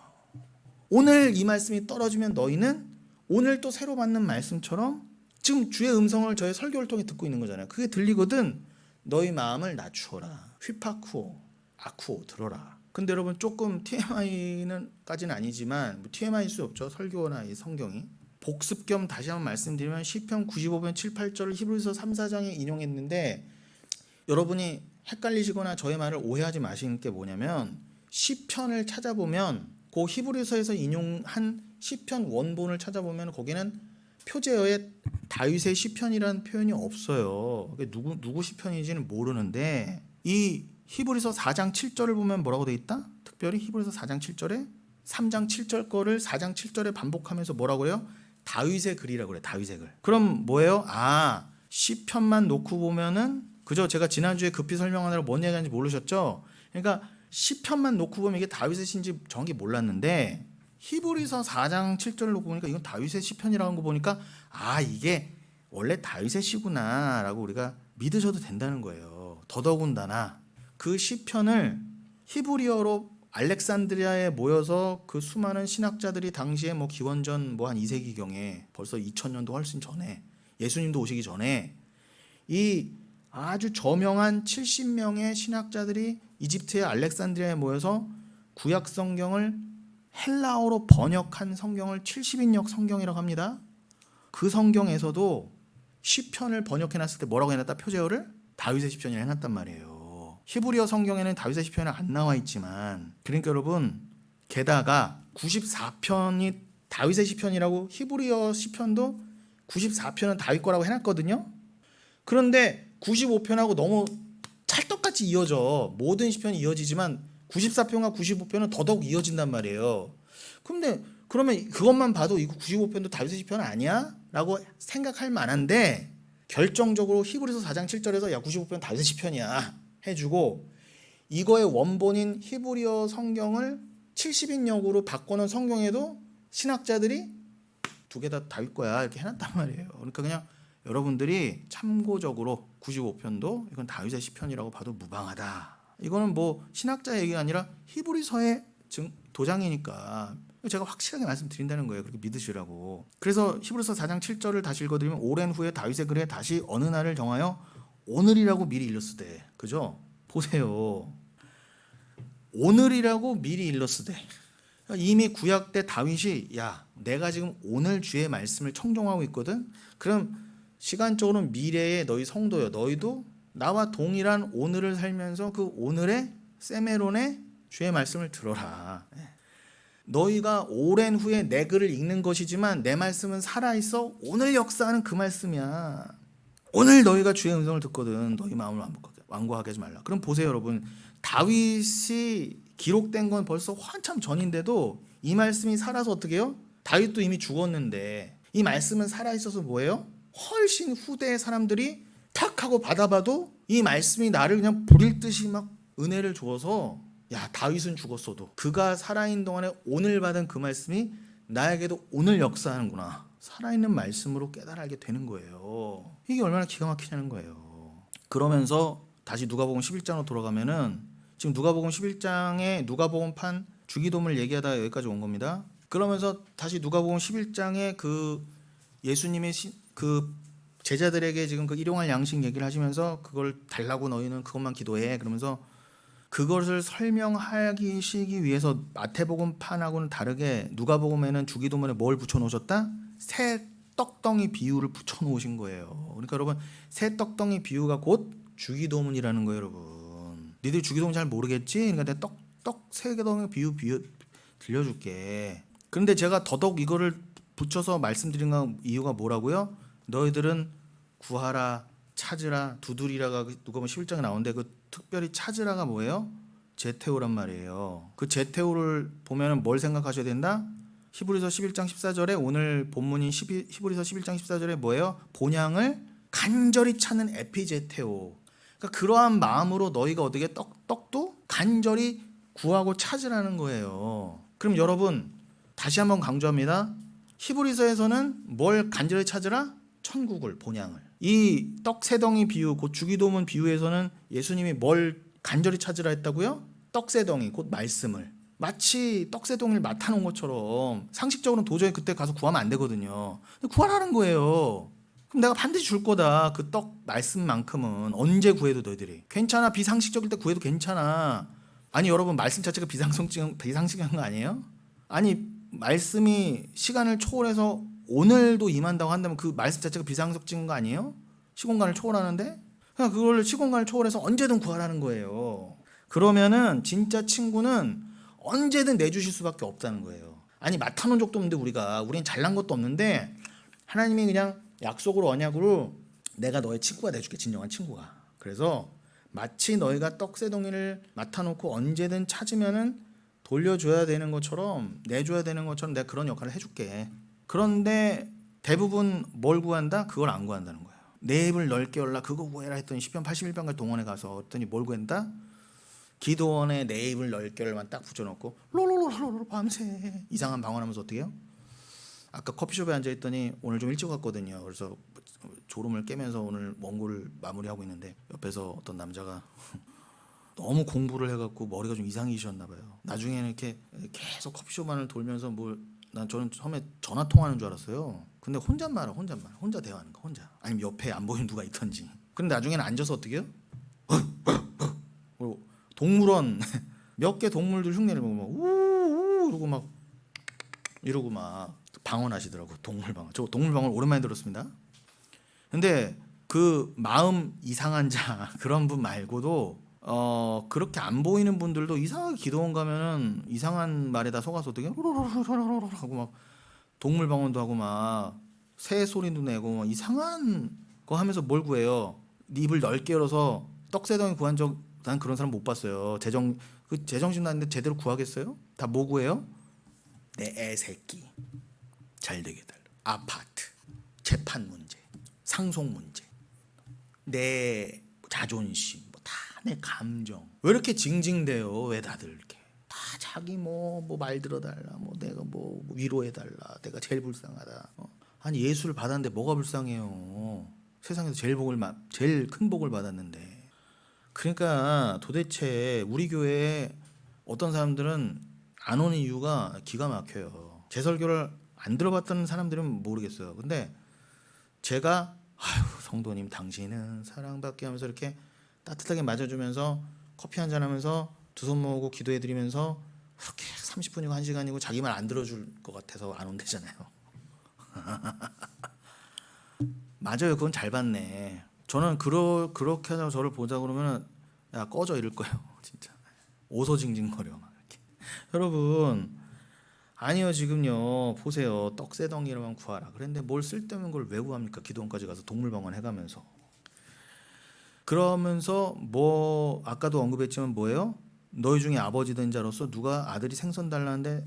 오늘 이 말씀이 떨어지면 너희는 오늘 또 새로 받는 말씀처럼, 지금 주의 음성을 저의 설교를 통해 듣고 있는 거잖아요. 그게 들리거든 너희 마음을 낮추어라. 휘파쿠오, 아쿠오 들어라. 근데 여러분 조금 TMI는까지는 아니지만, TMI일 수 없죠. 설교나 이 성경이. 복습 겸 다시 한번 말씀드리면 시편 95편 7, 8절을 히브리서 3, 4장에 인용했는데, 여러분이 헷갈리시거나 저의 말을 오해하지 마시는 게 뭐냐면, 시편을 찾아보면 그 히브리서에서 인용한 시편 원본을 찾아보면 거기는 표제어에 다윗의 시편이라는 표현이 없어요. 누구 시편인지는 모르는데, 이 히브리서 4장 7절을 보면 뭐라고 돼 있다? 특별히 히브리서 4장 7절에 3장 7절 거를 4장 7절에 반복하면서 뭐라고 해요? 다윗의 글이라고 그래. 다윗의 글. 그럼 뭐예요? 시편만 놓고 보면은 그죠? 제가 지난주에 급히 설명하느라 뭔 얘기하는지 모르셨죠? 그러니까 시편만 놓고 보면 이게 다윗의 시인지 정확히 몰랐는데 히브리서 4장 7절을 놓고 보니까 이건 다윗의 시편이라는 거 보니까 이게 원래 다윗의 시구나 라고 우리가 믿으셔도 된다는 거예요. 더더군다나 그 시편을 히브리어로 알렉산드리아에 모여서 그 수많은 신학자들이 당시에 기원전 한 2세기경에 벌써 2000년도 훨씬 전에 예수님도 오시기 전에 이 아주 저명한 70명의 신학자들이 이집트의 알렉산드리아에 모여서 구약 성경을 헬라어로 번역한 성경을 70인역 성경이라고 합니다. 그 성경에서도 시편을 번역해놨을 때 뭐라고 해놨다? 표제어를 다윗의 시편이라 해놨단 말이에요. 히브리어 성경에는 다윗의 시편이 안 나와 있지만 그러니까 여러분 게다가 94편이 다윗의 시편이라고 히브리어 시편도 94편은 다윗 거라고 해놨거든요. 그런데 95편하고 너무 찰떡같이 이어져. 모든 시편이 이어지지만 94편과 95편은 더더욱 이어진단 말이에요. 근데 그러면 그것만 봐도 이거 95편도 다윗의 시편 아니야? 라고 생각할 만한데 결정적으로 히브리서 4장 7절에서 95편 다윗의 시편이야 해주고 이거의 원본인 히브리어 성경을 70인역으로 바꿔놓은 성경에도 신학자들이 두 개 다 다윗 거야 이렇게 해놨단 말이에요. 그러니까 그냥 여러분들이 참고적으로 95편도 이건 다윗의 시편이라고 봐도 무방하다. 이거는 신학자 얘기가 아니라 히브리서의 도장이니까 제가 확실하게 말씀드린다는 거예요. 그렇게 믿으시라고. 그래서 히브리서 4장 7절을 다시 읽어드리면 오랜 후에 다윗의 글에 다시 어느 날을 정하여 오늘이라고 미리 일렀으되. 그죠? 보세요. 오늘이라고 미리 일렀으되. 이미 구약 때 다윗이 내가 지금 오늘 주의 말씀을 청종하고 있거든. 그럼 시간적으로는 미래의 너희 성도여 너희도 나와 동일한 오늘을 살면서 그 오늘의 세메론의 주의 말씀을 들어라. 너희가 오랜 후에 내 글을 읽는 것이지만 내 말씀은 살아있어 오늘 역사하는 그 말씀이야. 오늘 너희가 주의 음성을 듣거든 너희 마음을 완고하게 하지 말라. 그럼 보세요 여러분. 다윗이 기록된 건 벌써 한참 전인데도 이 말씀이 살아서 어떻게 해요? 다윗도 이미 죽었는데 이 말씀은 살아있어서 뭐예요? 훨씬 후대의 사람들이 탁 하고 받아봐도 이 말씀이 나를 그냥 부릴 듯이 막 은혜를 주어서 다윗은 죽었어도 그가 살아있는 동안에 오늘 받은 그 말씀이 나에게도 오늘 역사하는구나. 살아있는 말씀으로 깨달게 되는 거예요. 이게 얼마나 기가 막히냐는 거예요. 그러면서 다시 누가복음 11장으로 돌아가면은 지금 누가복음 11장에 누가복음판 주기도문을 얘기하다가 여기까지 온 겁니다. 그러면서 다시 누가복음 11장에 그 예수님의 그 제자들에게 지금 그 일용할 양식 얘기를 하시면서 그걸 달라고 너희는 그것만 기도해. 그러면서 그것을 설명하기 위해서 마태복음판하고는 다르게 누가복음에는 주기도문에 뭘 붙여놓으셨다? 새 떡덩이 비유를 붙여놓으신 거예요. 그러니까 여러분 새 떡덩이 비유가 곧 주기도문이라는 거예요. 여러분 니들 주기도문 잘 모르겠지? 그러니까 내가 새 떡덩이 비유 들려줄게. 그런데 제가 더더욱 이거를 붙여서 말씀드린 이유가 뭐라고요? 너희들은 구하라 찾으라 두드리라가 누가복음 11장에 나오는데 그 특별히 찾으라가 뭐예요? 제테오란 말이에요. 그 제테오를 보면은 뭘 생각하셔야 된다? 히브리서 11장 14절에 오늘 본문인 히브리서 11장 14절에 뭐예요? 본향을 간절히 찾는 에피제테오. 그러니까 그러한 마음으로 너희가 어떻게 떡도 간절히 구하고 찾으라는 거예요. 그럼 여러분 다시 한번 강조합니다. 히브리서에서는 뭘 간절히 찾으라? 천국을, 본향을. 이 떡 세덩이 비유, 곧 주기도문 비유에서는 예수님이 뭘 간절히 찾으라 했다고요? 떡 세덩이, 곧 말씀을. 마치 떡 세덩이를 맡아놓은 것처럼 상식적으로는 도저히 그때 가서 구하면 안 되거든요. 구하라는 거예요. 그럼 내가 반드시 줄 거다. 그 떡 말씀만큼은 언제 구해도 너희들이. 괜찮아. 비상식적일 때 구해도 괜찮아. 아니 여러분 말씀 자체가 비상식한 거 아니에요? 아니 말씀이 시간을 초월해서 오늘도 임한다고 한다면 그 말씀 자체가 비상식적인 거 아니에요? 시공간을 초월하는데 그냥 그걸 시공간을 초월해서 언제든 구하라는 거예요. 그러면은 진짜 친구는 언제든 내주실 수밖에 없다는 거예요. 아니 맡아놓은 적도 없는데 우리는 잘난 것도 없는데 하나님이 그냥 약속으로 언약으로 내가 너의 친구가 돼줄게. 진정한 친구가. 그래서 마치 너희가 떡새덩이를 맡아놓고 언제든 찾으면은 돌려줘야 되는 것처럼 내줘야 되는 것처럼 내가 그런 역할을 해줄게. 그런데 대부분 뭘 구한다? 그걸 안 구한다는 거예요. 내 입을 넓게 열라 그거 구해라 했더니 시편 81편과 동원에 가서 했더니 뭘 구한다? 기도원에 내 입을 넓게 열만 딱 붙여놓고 롤롤롤롤 밤새 이상한 방언하면서 어떻게 해요? 아까 커피숍에 앉아있더니 오늘 좀 일찍 왔거든요. 그래서 졸음을 깨면서 오늘 원고를 마무리하고 있는데 옆에서 어떤 남자가 너무 공부를 해갖고 머리가 좀 이상해지셨나 봐요. 나중에는 이렇게 계속 커피숍 안을 돌면서 저는 처음에 전화 통화하는 줄 알았어요. 근데 혼잣말 혼자 대화하는 거 혼자. 아니면 옆에 안 보이는 누가 있던지. 근데 나중에는 앉아서 어떻게 해요? 그리고 동물원 몇 개 동물들 흉내를 보고 막 우우 이러고 막 방언하시더라고. 동물방언. 저 동물방언 오랜만에 들었습니다. 근데 그 마음 이상한 자 그런 분 말고도 그렇게 안 보이는 분들도 이상하게 기도원 가면은 이상한 말에다 속아서 어떻게 하고 막 동물방언도 하고 막 새 소리도 내고 막 이상한 거 하면서 뭘 구해요? 입을 넓게 열어서 떡새덩이 구한 적 난 그런 사람 못 봤어요. 제정신 나는데 제대로 구하겠어요? 다 뭐 구해요? 내 애 새끼 잘 되게 해달라. 아파트 재판 문제 상속 문제 내 자존심 다 내 감정 왜 이렇게 징징대요? 왜 다들 이렇게 다 자기 뭐 말 들어달라 내가 위로해달라 내가 제일 불쌍하다 아니 예수를 받았는데 뭐가 불쌍해요? 세상에서 제일 큰 복을 받았는데 그러니까 도대체 우리 교회에 어떤 사람들은 안 오는 이유가 기가 막혀요. 제 설교를 안 들어봤다는 사람들은 모르겠어요. 근데 제가 성도님 당신은 사랑받게 하면서 이렇게 따뜻하게 맞아주면서 커피 한잔 하면서 두 손 모으고 기도해드리면서 그렇게 30분이고 1시간이고 자기 말 안 들어줄 것 같아서 안 온대잖아요. 맞아요. 그건 잘 봤네. 저는 그렇게 하자고 저를 보자 그러면 야 꺼져 이럴 거예요. 진짜 오소징징거려 막 이렇게. 여러분 아니요 지금요 보세요 떡새덩이로만 구하라 그랬는데 뭘 쓸데없는 걸 왜 구합니까? 기도원까지 가서 동물방언 해가면서 그러면서 아까도 언급했지만 뭐예요? 너희 중에 아버지 된 자로서 누가 아들이 생선 달라는데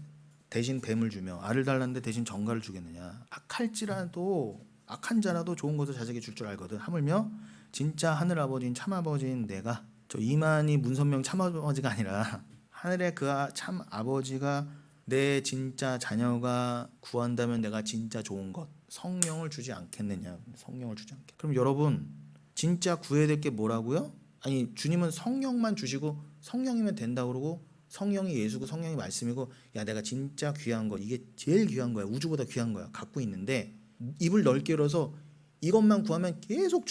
대신 뱀을 주며 알을 달라는데 대신 정갈을 주겠느냐? 악한 자라도 좋은 것을 자식에게 줄 줄 알거든. 하물며 진짜 하늘 아버지인 참 아버지인 내가 저 이만희 문선명 참 아버지가 아니라 하늘의 그 참 아버지가 내 진짜 자녀가 구한다면 내가 진짜 좋은 것 성령을 주지 않겠느냐. 성령을 주지 않겠. 그럼 여러분 진짜 구해야 될 게 뭐라고요? 아니 주님은 성령만 주시고 성령이면 된다 그러고 성령이 예수고 성령이 말씀이고 야 내가 진짜 귀한 거 이게 제일 귀한 거야. 우주보다 귀한 거야. 갖고 있는데 입을 넓게 열어서 이것만 구하면 계속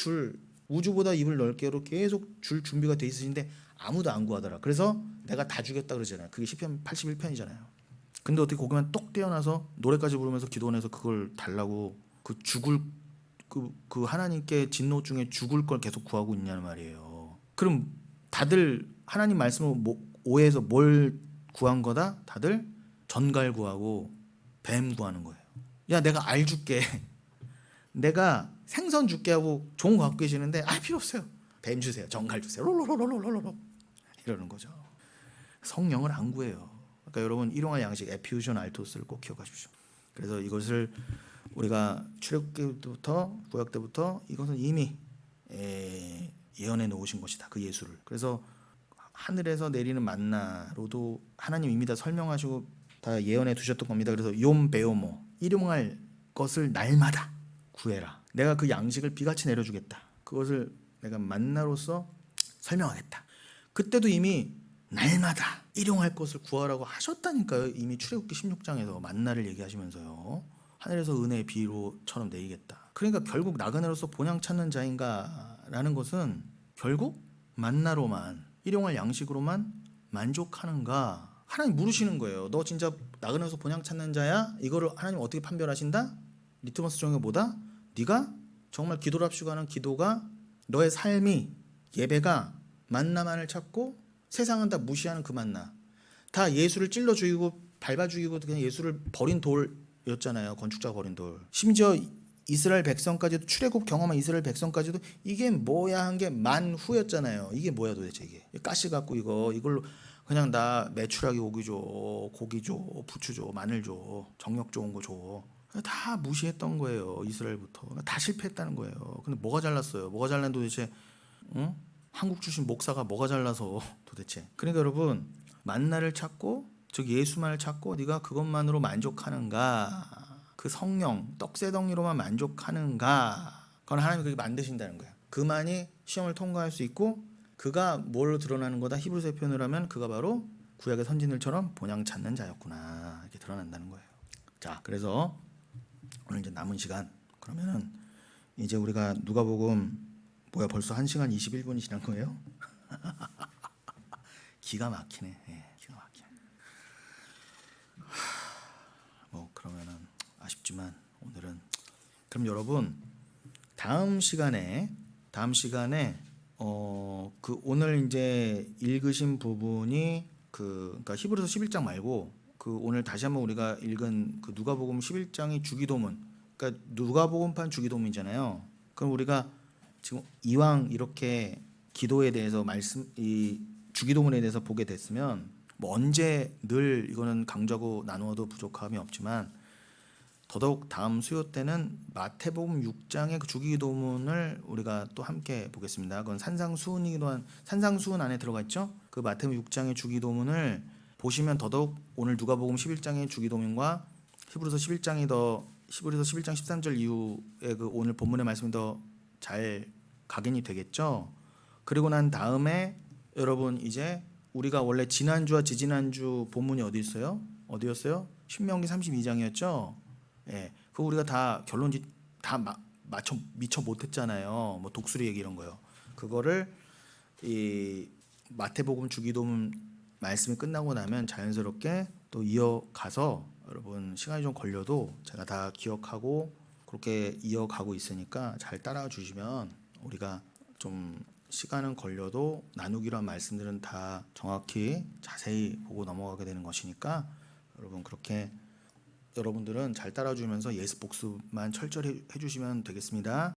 우주보다 입을 넓게 열어 계속 줄 준비가 돼 있으신데 아무도 안 구하더라. 그래서 내가 다 주겠다 그러잖아요. 그게 시편 81편이잖아요. 근데 어떻게 거기만 똑 떼어놔서 노래까지 부르면서 기도원에서 그걸 달라고 그 하나님께 진노 중에 죽을 걸 계속 구하고 있냐는 말이에요. 그럼 다들 하나님 말씀을 오해해서 뭘 구한 거다? 다들 전갈 구하고 뱀 구하는 거예요. 야 내가 알 줄게 내가 생선 줄게 하고 좋은 거 갖고 계시는데 필요 없어요. 뱀 주세요. 정갈 주세요. 롤롤롤롤롤 이러는 거죠. 성령을 안 구해요. 그러니까 여러분 일용할 양식 에피우션 알토스를 꼭 기억하십시오. 그래서 이것을 우리가 출애굽기 때부터 구약 때부터 이것은 이미 예언해 놓으신 것이다. 그 예수를. 그래서 하늘에서 내리는 만나로도 하나님 이미 다 설명하시고 다 예언해 두셨던 겁니다. 그래서 욤 베오모 일용할 것을 날마다 구해라. 내가 그 양식을 비같이 내려주겠다. 그것을 내가 만나로서 설명하겠다. 그때도 이미 날마다 일용할 것을 구하라고 하셨다니까요. 이미 출애굽기 16장에서 만나를 얘기하시면서요. 하늘에서 은혜의 비로처럼 내리겠다. 그러니까 결국 나그네로서 본향 찾는 자인가라는 것은 결국 만나로만 일용할 양식으로만 만족하는가? 하나님 물으시는 거예요. 너 진짜 나그네로서 본향 찾는 자야? 이거를 하나님 어떻게 판별하신다? 리트머스 종이가 뭐다? 네가 정말 기도를 합시고 하는 기도가 너의 삶이 예배가 만나만을 찾고 세상은 다 무시하는 그 만나 다 예수를 찔러 죽이고 밟아 죽이고 그냥 예수를 버린 돌이었잖아요. 건축자가 버린 돌. 심지어 이스라엘 백성까지도 출애굽 경험한 이스라엘 백성까지도 이게 뭐야 한 게 만후였잖아요. 이게 뭐야 도대체 이게 가시 갖고 이걸로 그냥 나 매출하기 고기 줘, 고기 줘, 부추 줘, 마늘 줘, 정력 좋은 거 줘. 다 무시했던 거예요. 이스라엘부터. 다 실패했다는 거예요. 근데 뭐가 잘났어요? 뭐가 잘난 도대체? 응? 한국 출신 목사가 뭐가 잘나서 도대체? 그러니까 여러분 만나를 찾고 즉 예수만을 찾고 네가 그것만으로 만족하는가? 그 성령 떡새덩이로만 만족하는가? 그건 하나님이 그렇게 만드신다는 거야. 그만이 시험을 통과할 수 있고 그가 뭘로 드러나는 거다? 히브리서 표현을 하면 그가 바로 구약의 선진들처럼 본향 찾는 자였구나 이렇게 드러난다는 거예요. 자, 그래서 오늘 이제 남은 시간 그러면은 이제 우리가 누가복음 뭐야 벌써 1시간 21분이 지난 거예요? 기가 막히네. 예, 기가 막히네. 뭐 그러면은 아쉽지만 오늘은 그럼 여러분 다음 시간에 그 오늘 이제 읽으신 부분이 그러니까 히브리서 11장 말고 그 오늘 다시 한번 우리가 읽은 그 누가복음 11장이 주기도문 그러니까 누가복음판 주기도문이잖아요. 그럼 우리가 지금 이왕 이렇게 기도에 대해서 이 주기도문에 대해서 보게 됐으면 뭐 언제 늘 이거는 강조하고 나누어도 부족함이 없지만 더더욱 다음 수요 때는 마태복음 6장의 그 주기도문을 우리가 또 함께 보겠습니다. 그건 산상수훈 안에 들어가 있죠. 그 마태복음 6장의 주기도문을 보시면 더더욱 오늘 누가복음 11장의 주기도문과 히브리서 11장 13절 이후에 그 오늘 본문의 말씀이 더 잘 각인이 되겠죠. 그리고 난 다음에 여러분 이제 우리가 원래 지난주와 지지난주 본문이 어디였어요? 신명기 32장이었죠. 예, 그거 우리가 다 결론지 다 맞춰 미처 못했잖아요. 뭐 독수리 얘기 이런 거요. 그거를 이 마태복음 주기도문 말씀이 끝나고 나면 자연스럽게 또 이어가서 여러분 시간이 좀 걸려도 제가 다 기억하고 그렇게 이어가고 있으니까 잘 따라와 주시면 우리가 좀 시간은 걸려도 나누기로 한 말씀들은 다 정확히 자세히 보고 넘어가게 되는 것이니까 여러분 그렇게 여러분들은 잘 따라주면서 예습 복습만 철저히 해주시면 되겠습니다.